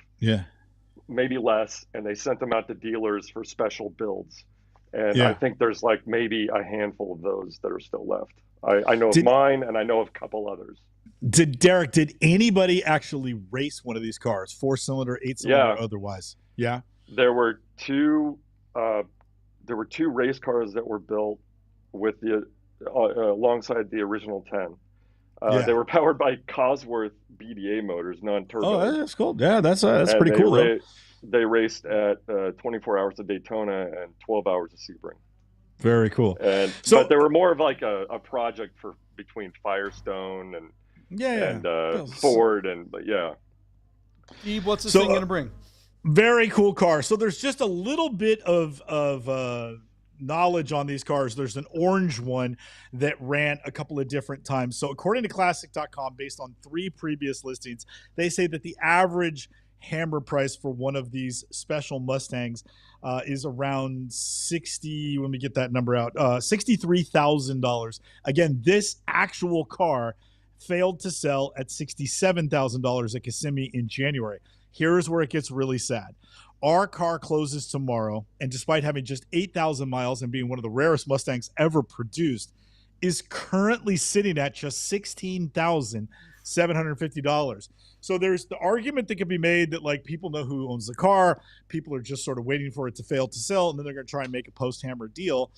[SPEAKER 2] maybe less, and they sent them out to dealers for special builds. And I think there's like maybe a handful of those that are still left. I know of mine, and I know of a couple others.
[SPEAKER 3] Derek, did anybody actually race one of these cars, 4-cylinder, 8-cylinder, otherwise? Yeah.
[SPEAKER 2] There were 2 race cars that were built with alongside the original 10. They were powered by Cosworth BDA motors, non-turbo.
[SPEAKER 3] Oh, that's cool. Yeah, that's pretty cool.
[SPEAKER 2] They raced at 24 hours of Daytona and 12 hours of Sebring.
[SPEAKER 3] Very cool.
[SPEAKER 2] But they were more of like a project between Firestone and Ford
[SPEAKER 1] Steve, what's this thing going to bring?
[SPEAKER 3] Very cool car. So there's just a little bit of knowledge on these cars. There's an orange one that ran a couple of different times. So according to Classic.com, based on 3 previous listings, they say that the average hammer price for one of these special Mustangs is around let me get that number out, $63,000. Again, this actual car failed to sell at $67,000 at Kissimmee in January. Here's where it gets really sad. Our car closes tomorrow, and despite having just 8,000 miles and being one of the rarest Mustangs ever produced, is currently sitting at just $16,700. $750. So there's the argument that can be made that like people know who owns the car, people are just sort of waiting for it to fail to sell, and then they're going to try and make a post-hammer deal.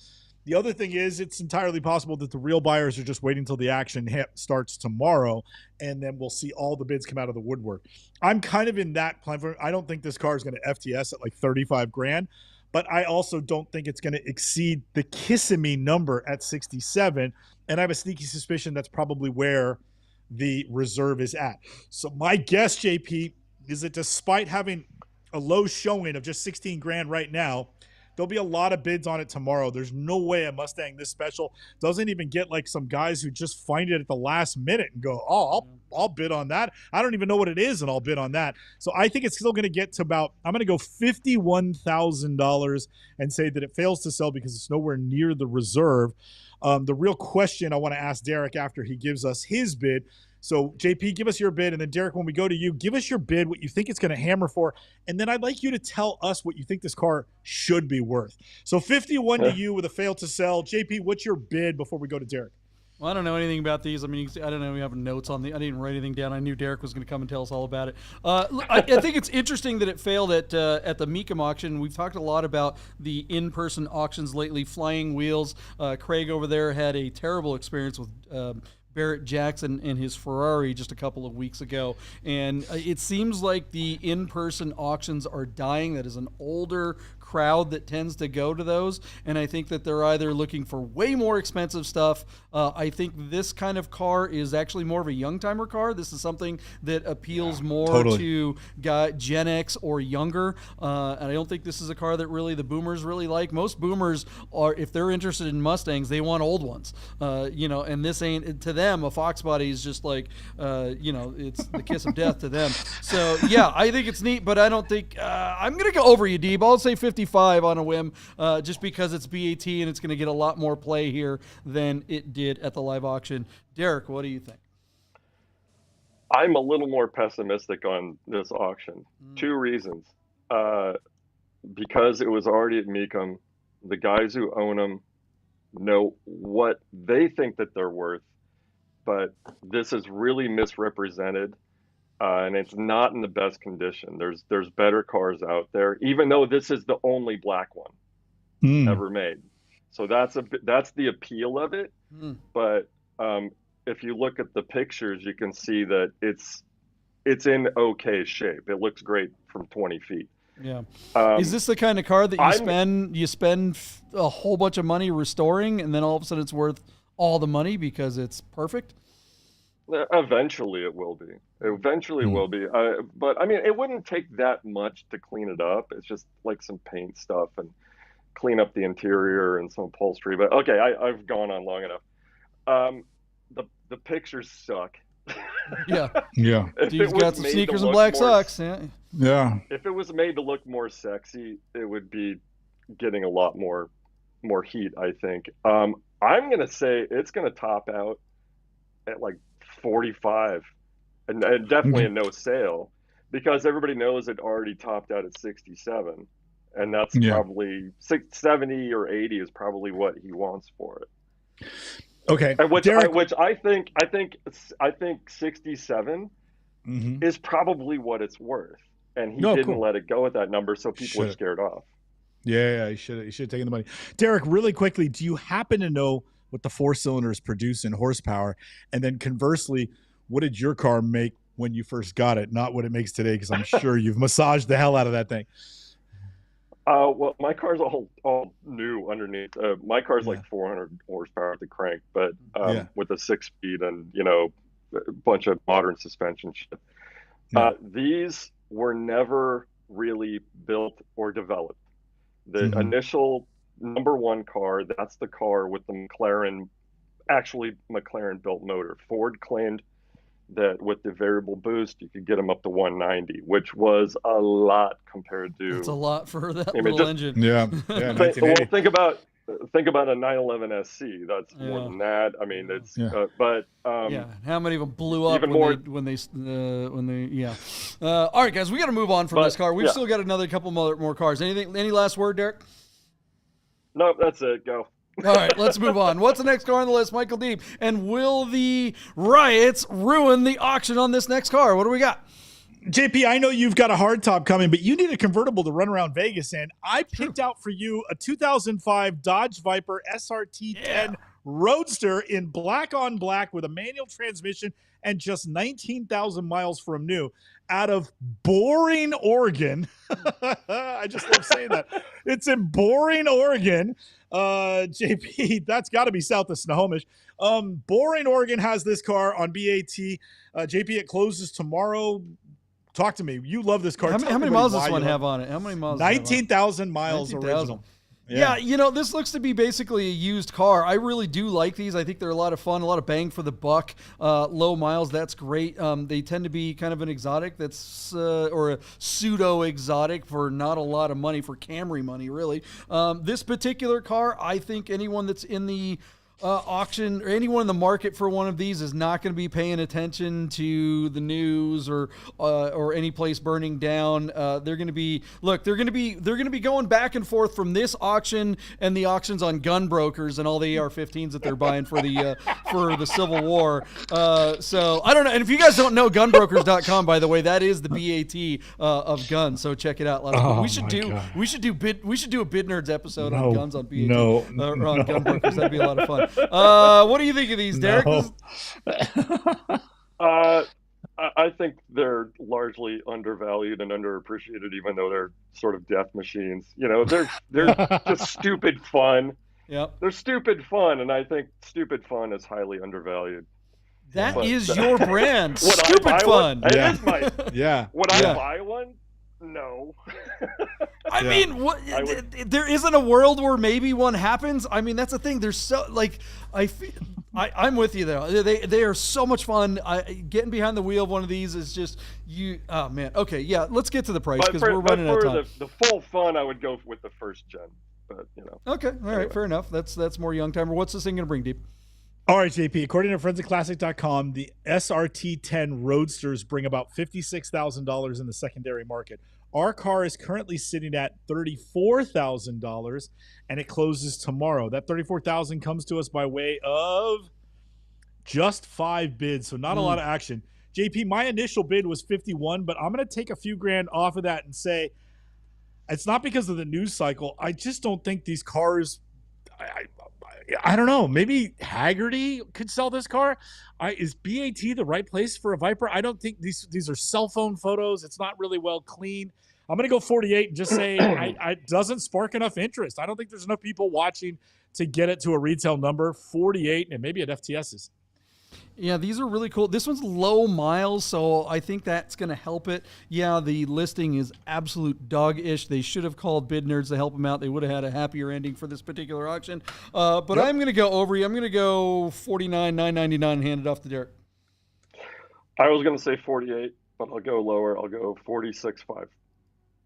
[SPEAKER 3] The other thing is it's entirely possible that the real buyers are just waiting until the action starts tomorrow, and then we'll see all the bids come out of the woodwork. I'm kind of in that plan. I don't think this car is going to FTS at like 35 grand, but I also don't think it's going to exceed the Kissimmee number at 67. And I have a sneaky suspicion that's probably where the reserve is at. So my guess, JP, is that despite having a low showing of just 16 grand right now, there'll be a lot of bids on it tomorrow. There's no way a Mustang this special doesn't even get like some guys who just find it at the last minute and go, oh, I'll bid on that. I don't even know what it is, and I'll bid on that. So I think it's still going to get to about, I'm going to go $51,000 and say that it fails to sell because it's nowhere near the reserve. The real question I want to ask Derek after he gives us his bid. So, JP, give us your bid, and then, Derek, when we go to you, give us your bid, what you think it's going to hammer for, and then I'd like you to tell us what you think this car should be worth. So, 51 to you with a fail to sell. JP, what's your bid before we go to Derek?
[SPEAKER 1] Well, I don't know anything about these. I mean, I don't know. We have notes on the. I didn't write anything down. I knew Derek was going to come and tell us all about it. I think it's interesting that it failed at the Mecum auction. We've talked a lot about the in-person auctions lately. Flying Wheels. Craig over there had a terrible experience with Barrett Jackson and his Ferrari just a couple of weeks ago, and it seems like the in-person auctions are dying. That is an older crowd that tends to go to those, and I think that they're either looking for way more expensive stuff. I think this kind of car is actually more of a young timer car. This is something that appeals more to Gen X or younger, and I don't think this is a car that really the boomers really like. Most boomers are, if they're interested in Mustangs, they want old ones, and this ain't to them. A Fox body is just like, it's the kiss of death to them. So yeah, I think it's neat, but I don't think I'm gonna go over you, Deeb. I'll say 55 on a whim, just because it's BAT and it's gonna get a lot more play here than it did at the live auction. Derek, what do you think?
[SPEAKER 2] I'm a little more pessimistic on this auction. Two reasons. Because it was already at Mecum, the guys who own them know what they think that they're worth, but this is really misrepresented, and it's not in the best condition. There's better cars out there, even though this is the only black one ever made. So that's the appeal of it. But if you look at the pictures, you can see that it's in okay shape. It looks great from 20 feet.
[SPEAKER 1] Yeah. Is this the kind of car that you spend a whole bunch of money restoring, and then all of a sudden it's worth all the money because it's perfect?
[SPEAKER 2] Eventually it will be. Eventually it will be. But I mean, it wouldn't take that much to clean it up. It's just like some paint stuff and clean up the interior and some upholstery. But okay, I've gone on long enough. The pictures suck.
[SPEAKER 1] Yeah.
[SPEAKER 2] He's
[SPEAKER 1] got some sneakers and black socks. Yeah.
[SPEAKER 2] If it was made to look more sexy, it would be getting a lot more heat, I think. I'm gonna say it's gonna top out at like 45, and definitely a no sale, because everybody knows it already topped out at 67, and that's probably 70 or 80 is probably what he wants for it.
[SPEAKER 3] Okay,
[SPEAKER 2] which I think 67 is probably what it's worth, and he didn't let it go at that number, so people are scared off.
[SPEAKER 3] Yeah, he should have taken the money. Derek, really quickly, do you happen to know what the 4 cylinders produce in horsepower? And then conversely, what did your car make when you first got it? Not what it makes today, because I'm sure you've massaged the hell out of that thing.
[SPEAKER 2] Well, my car's all new underneath. My car's like 400 horsepower at the crank, but with a 6-speed and a bunch of modern suspension shit. These were never really built or developed. The initial number 1 car, that's the car with the McLaren built motor. Ford claimed that with the variable boost you could get them up to 190, which was a lot compared to.
[SPEAKER 1] It's a lot for that little engine.
[SPEAKER 2] Think about a 911 SC. That's more than that. I mean, it's but
[SPEAKER 1] how many of them blew up when they all right, guys, we got to move on from this car. We've still got another couple more cars. Any last word, Derek?
[SPEAKER 2] No, that's it. Go.
[SPEAKER 1] All right, let's move on. What's the next car on the list, Michael Deeb? And will the riots ruin the auction on this next car? What do we got?
[SPEAKER 3] JP, I know you've got a hardtop coming, but you need a convertible to run around Vegas in. I picked out for you a 2005 Dodge Viper SRT-10 Roadster in black on black with a manual transmission and just 19,000 miles from new out of boring Oregon. I just love saying that. It's in boring Oregon. JP, that's got to be south of Snohomish. Boring Oregon has this car on BAT. JP, it closes tomorrow. Talk to me. You love this car.
[SPEAKER 1] How many miles does this one have on it? How many miles?
[SPEAKER 3] 19,000 miles 19, original.
[SPEAKER 1] Yeah, you know, this looks to be basically a used car. I really do like these. I think they're a lot of fun, a lot of bang for the buck. Low miles, that's great. They tend to be kind of an exotic that's, or a pseudo-exotic for not a lot of money, for Camry money, really. This particular car, I think anyone that's in the auction or anyone in the market for one of these is not going to be paying attention to the news or any place burning down. They're going to be going back and forth from this auction and the auctions on gun brokers and all the AR-15s that they're buying for the Civil War. So I don't know. And if you guys don't know, gunbrokers.com, by the way, that is the BAT of guns. So check it out. We should do a Bid Nerds episode on guns on BAT. On gun brokers. That'd be a lot of fun. What do you think of these, Derek?
[SPEAKER 2] I think they're largely undervalued and underappreciated, even though they're sort of death machines. You know, they're just stupid fun.
[SPEAKER 1] Yep.
[SPEAKER 2] They're stupid fun, and I think stupid fun is highly undervalued.
[SPEAKER 1] That is your brand. Stupid fun.
[SPEAKER 2] It is my.
[SPEAKER 3] Yeah.
[SPEAKER 2] Would I buy one? No.
[SPEAKER 1] I mean, there isn't a world where maybe one happens. I mean, that's the thing. They're so like, I'm with you though. They are so much fun. Getting behind the wheel of one of these is just you. Oh man. Okay, yeah. Let's get to the price because we're running out of time.
[SPEAKER 2] The full fun, I would go with the first gen, but you know.
[SPEAKER 1] Okay. All right. Fair enough. That's more young timer. What's this thing gonna bring, Deep?
[SPEAKER 3] All right, JP. According to forensicclassic.com, the SRT-10 Roadsters bring about $56,000 in the secondary market. Our car is currently sitting at $34,000, and it closes tomorrow. That $34,000 comes to us by way of just 5 bids, so not a lot of action. JP, my initial bid was 51, but I'm going to take a few grand off of that and say it's not because of the news cycle. I just don't think these cars. I don't know. Maybe Haggerty could sell this car. Is BAT the right place for a Viper? I don't think these are cell phone photos. It's not really well cleaned. I'm going to go 48 and just say it doesn't spark enough interest. I don't think there's enough people watching to get it to a retail number. 48 and maybe at FTS's.
[SPEAKER 1] Yeah, these are really cool. This one's low miles, so I think that's going to help it. Yeah, the listing is absolute dog-ish. They should have called Bid Nerds to help them out. They would have had a happier ending for this particular auction. But I'm going to go over you. I'm going to go $49,999 and hand it off to Derek.
[SPEAKER 2] I was going to say 48, but I'll go lower. I'll go 46.5.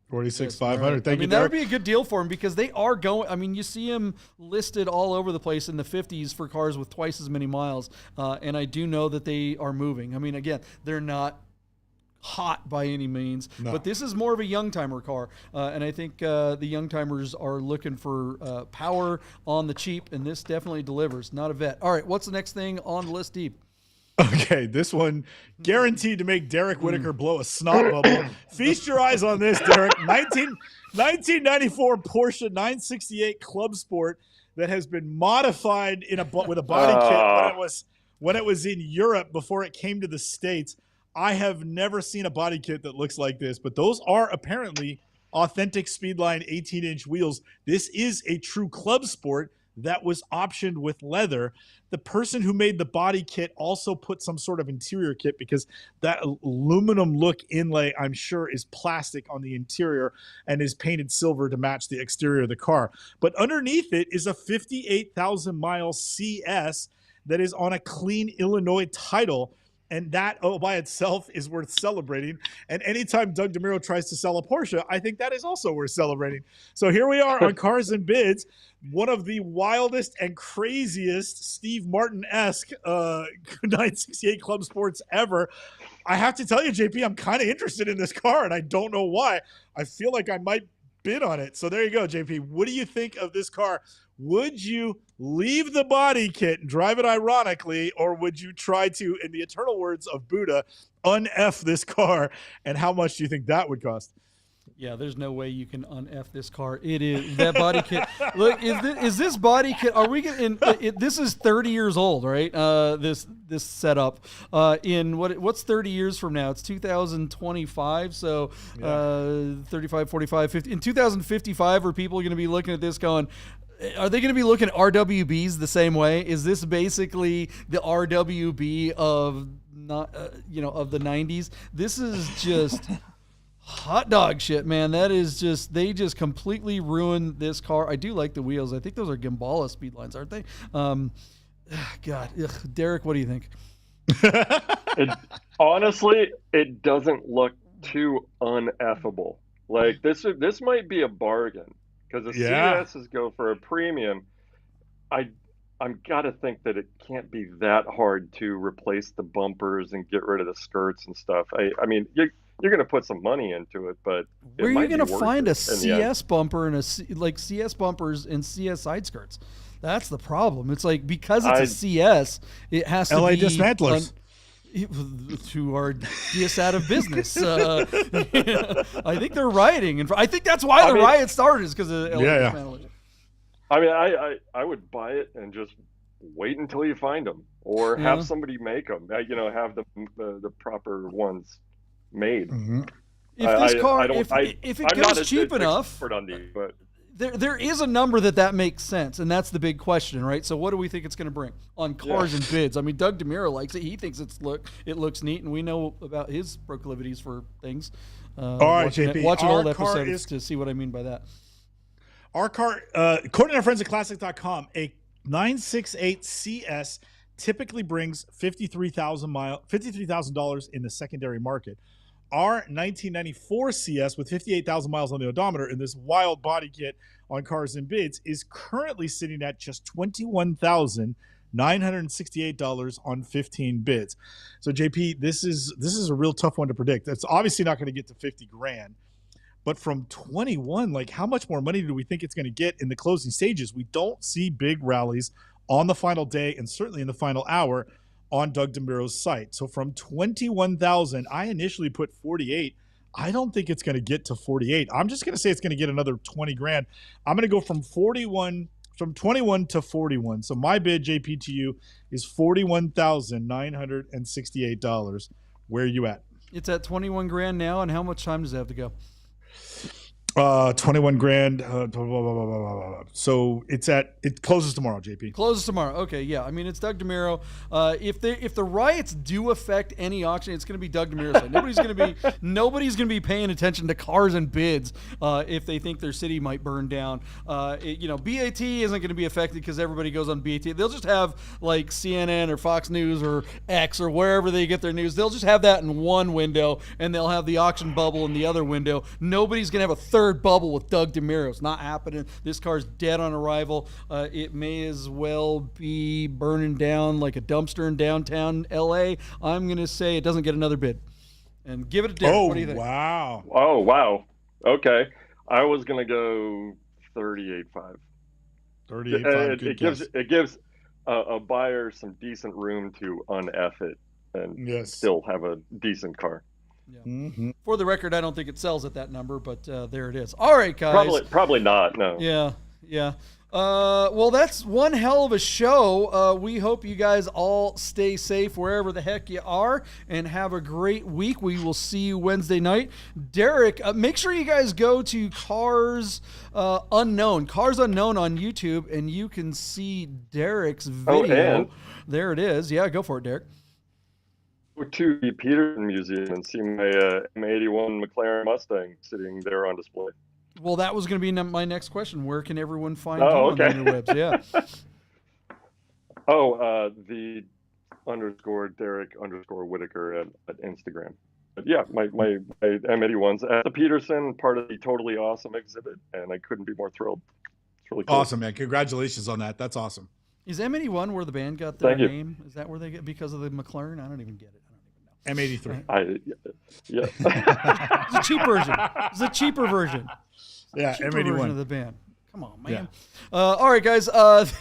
[SPEAKER 3] 46,500. Thank you,
[SPEAKER 1] that would be a good deal for them because they are going. I mean, you see them listed all over the place in the 50s for cars with twice as many miles. And I do know that they are moving. I mean, again, they're not hot by any means, but this is more of a young timer car. And I think the young timers are looking for power on the cheap, and this definitely delivers. Not a vet. All right, what's the next thing on the list, Deep?
[SPEAKER 3] Okay, this one guaranteed to make Derek Whittaker blow a snot bubble. Feast your eyes on this, Derek. 1994 Porsche 968 Club Sport that has been modified with a body kit when it was in Europe before it came to the States. I have never seen a body kit that looks like this, but those are apparently authentic Speedline 18-inch wheels. This is a true Club Sport that was optioned with leather. The person who made the body kit also put some sort of interior kit because that aluminum look inlay, I'm sure, is plastic on the interior and is painted silver to match the exterior of the car. But underneath it is a 58,000 mile CS that is on a clean Illinois title. And that, by itself, is worth celebrating. And anytime Doug DeMuro tries to sell a Porsche, I think that is also worth celebrating. So here we are on Cars and Bids, one of the wildest and craziest Steve Martin-esque 968 Club Sports ever. I have to tell you, JP, I'm kind of interested in this car, and I don't know why. I feel like I might bid on it. So there you go, JP. What do you think of this car Would you leave the body kit and drive it ironically, or would you try to, in the eternal words of Buddha, un-F this car? And how much do you think that would cost?
[SPEAKER 1] Yeah, there's no way you can un-F this car. It is that body kit. Look, is this body kit? Are we getting? This is 30 years old, right? This setup. What's 30 years from now? It's 2025. So 35, 45, 50. In 2055, are people going to be looking at this going? Are they going to be looking at RWBs the same way? Is this basically the RWB of not of the 90s? This is just. Hot dog shit, man. That is just, they just completely ruined this car. I do like the wheels. I think those are Gimbala speed lines, aren't they? God, Derek, what do you think?
[SPEAKER 2] Honestly, it doesn't look too uneffable. Like this might be a bargain because the CSs go for a premium. I'm gotta think that it can't be that hard to replace the bumpers and get rid of the skirts and stuff. I mean, you're going to put some money into it, but
[SPEAKER 1] where are you going to find a CS bumper and CS bumpers and CS side skirts? That's the problem. It's like, because it's a CS, it has to
[SPEAKER 3] LA
[SPEAKER 1] be
[SPEAKER 3] dismantlers
[SPEAKER 1] who are just out of business. I think they're rioting, and I think that's why the riot started, is because of LA dismantlers.
[SPEAKER 2] I mean, I would buy it and just wait until you find them, or have somebody make them. Have the proper ones made.
[SPEAKER 1] Mm-hmm. If this car, if it goes cheap enough,
[SPEAKER 2] but
[SPEAKER 1] there is a number that makes sense, and that's the big question, right? So what do we think it's going to bring on cars and bids? I mean, Doug DeMuro likes it. He thinks it looks neat, and we know about his proclivities for things.
[SPEAKER 3] All right, JP.
[SPEAKER 1] Watching old episodes to see what I mean by that.
[SPEAKER 3] Our car, according to our friends at Classic.com, a 968 CS typically brings $53,000 in the secondary market. Our 1994 CS with 58,000 miles on the odometer in this wild body kit on Cars and Bids is currently sitting at just $21,968 on 15 bids. So JP, this is a real tough one to predict. It's obviously not going to get to 50 grand, but from 21, like, how much more money do we think it's going to get in the closing stages? We don't see big rallies on the final day, and certainly in the final hour on Doug DeMuro's site. So from 21,000, I initially put 48. I don't think it's going to get to 48. I'm just going to say it's going to get another 20 grand. I'm going to go from 21 to 41. So my bid, JP, to you is $41,968. Where are you at?
[SPEAKER 1] It's at 21 grand now, and how much time does it have to go?
[SPEAKER 3] 21 grand. So it closes tomorrow, JP.
[SPEAKER 1] Closes tomorrow. Okay, yeah. I mean, it's Doug DeMuro. If the riots do affect any auction, it's going to be Doug DeMuro's side. Nobody's going to be paying attention to Cars and Bids if they think their city might burn down. BAT isn't going to be affected because everybody goes on BAT. They'll just have like CNN or Fox News or X or wherever they get their news. They'll just have that in one window, and they'll have the auction bubble in the other window. Nobody's going to have a third bubble with Doug DeMuro. It's not happening. This car's dead on arrival. It may as well be burning down like a dumpster in downtown LA. I'm going to say it doesn't get another bid. And give it a Derek. What do you think?
[SPEAKER 3] Wow.
[SPEAKER 2] Oh, wow. Okay. I was going to go 38.5.
[SPEAKER 3] 38.5.
[SPEAKER 2] It gives a buyer some decent room to un-F it and still have a decent car.
[SPEAKER 1] Yeah. Mm-hmm. For the record, I don't think it sells at that number, but there it is. All right, guys.
[SPEAKER 2] Probably not. No.
[SPEAKER 1] Yeah. Well, that's one hell of a show. We hope you guys all stay safe wherever the heck you are, and have a great week. We will see you Wednesday night. Derek, make sure you guys go to Cars Unknown on YouTube, and you can see Derek's video. There it is. Yeah, go for it, Derek.
[SPEAKER 2] Go to the Peterson Museum and see my M81 McLaren Mustang sitting there on display.
[SPEAKER 1] Well, that was going to be my next question. Where can everyone find you on the interwebs? Yeah.
[SPEAKER 2] The _Derek_Whitaker at Instagram. But yeah, my M81's at the Peterson, part of the Totally Awesome exhibit, and I couldn't be more thrilled. It's really cool.
[SPEAKER 3] Awesome, man. Congratulations on that. That's awesome.
[SPEAKER 1] Is M81 where the band got their name? Is that where they get because of the McLaren? I don't even get it.
[SPEAKER 3] M83.
[SPEAKER 2] Yeah.
[SPEAKER 1] It's a cheap version. It's a cheaper version.
[SPEAKER 3] Yeah,
[SPEAKER 1] cheaper
[SPEAKER 3] M81
[SPEAKER 1] version of the band. Come on, man. All right, guys.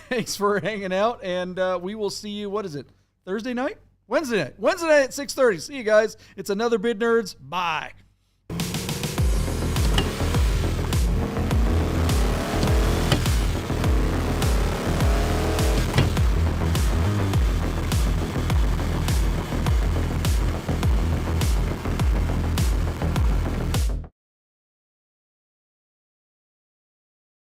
[SPEAKER 1] Thanks for hanging out, and we will see you. What is it? Thursday night? Wednesday night. Wednesday night at 6:30. See you guys. It's another Bid Nerds. Bye.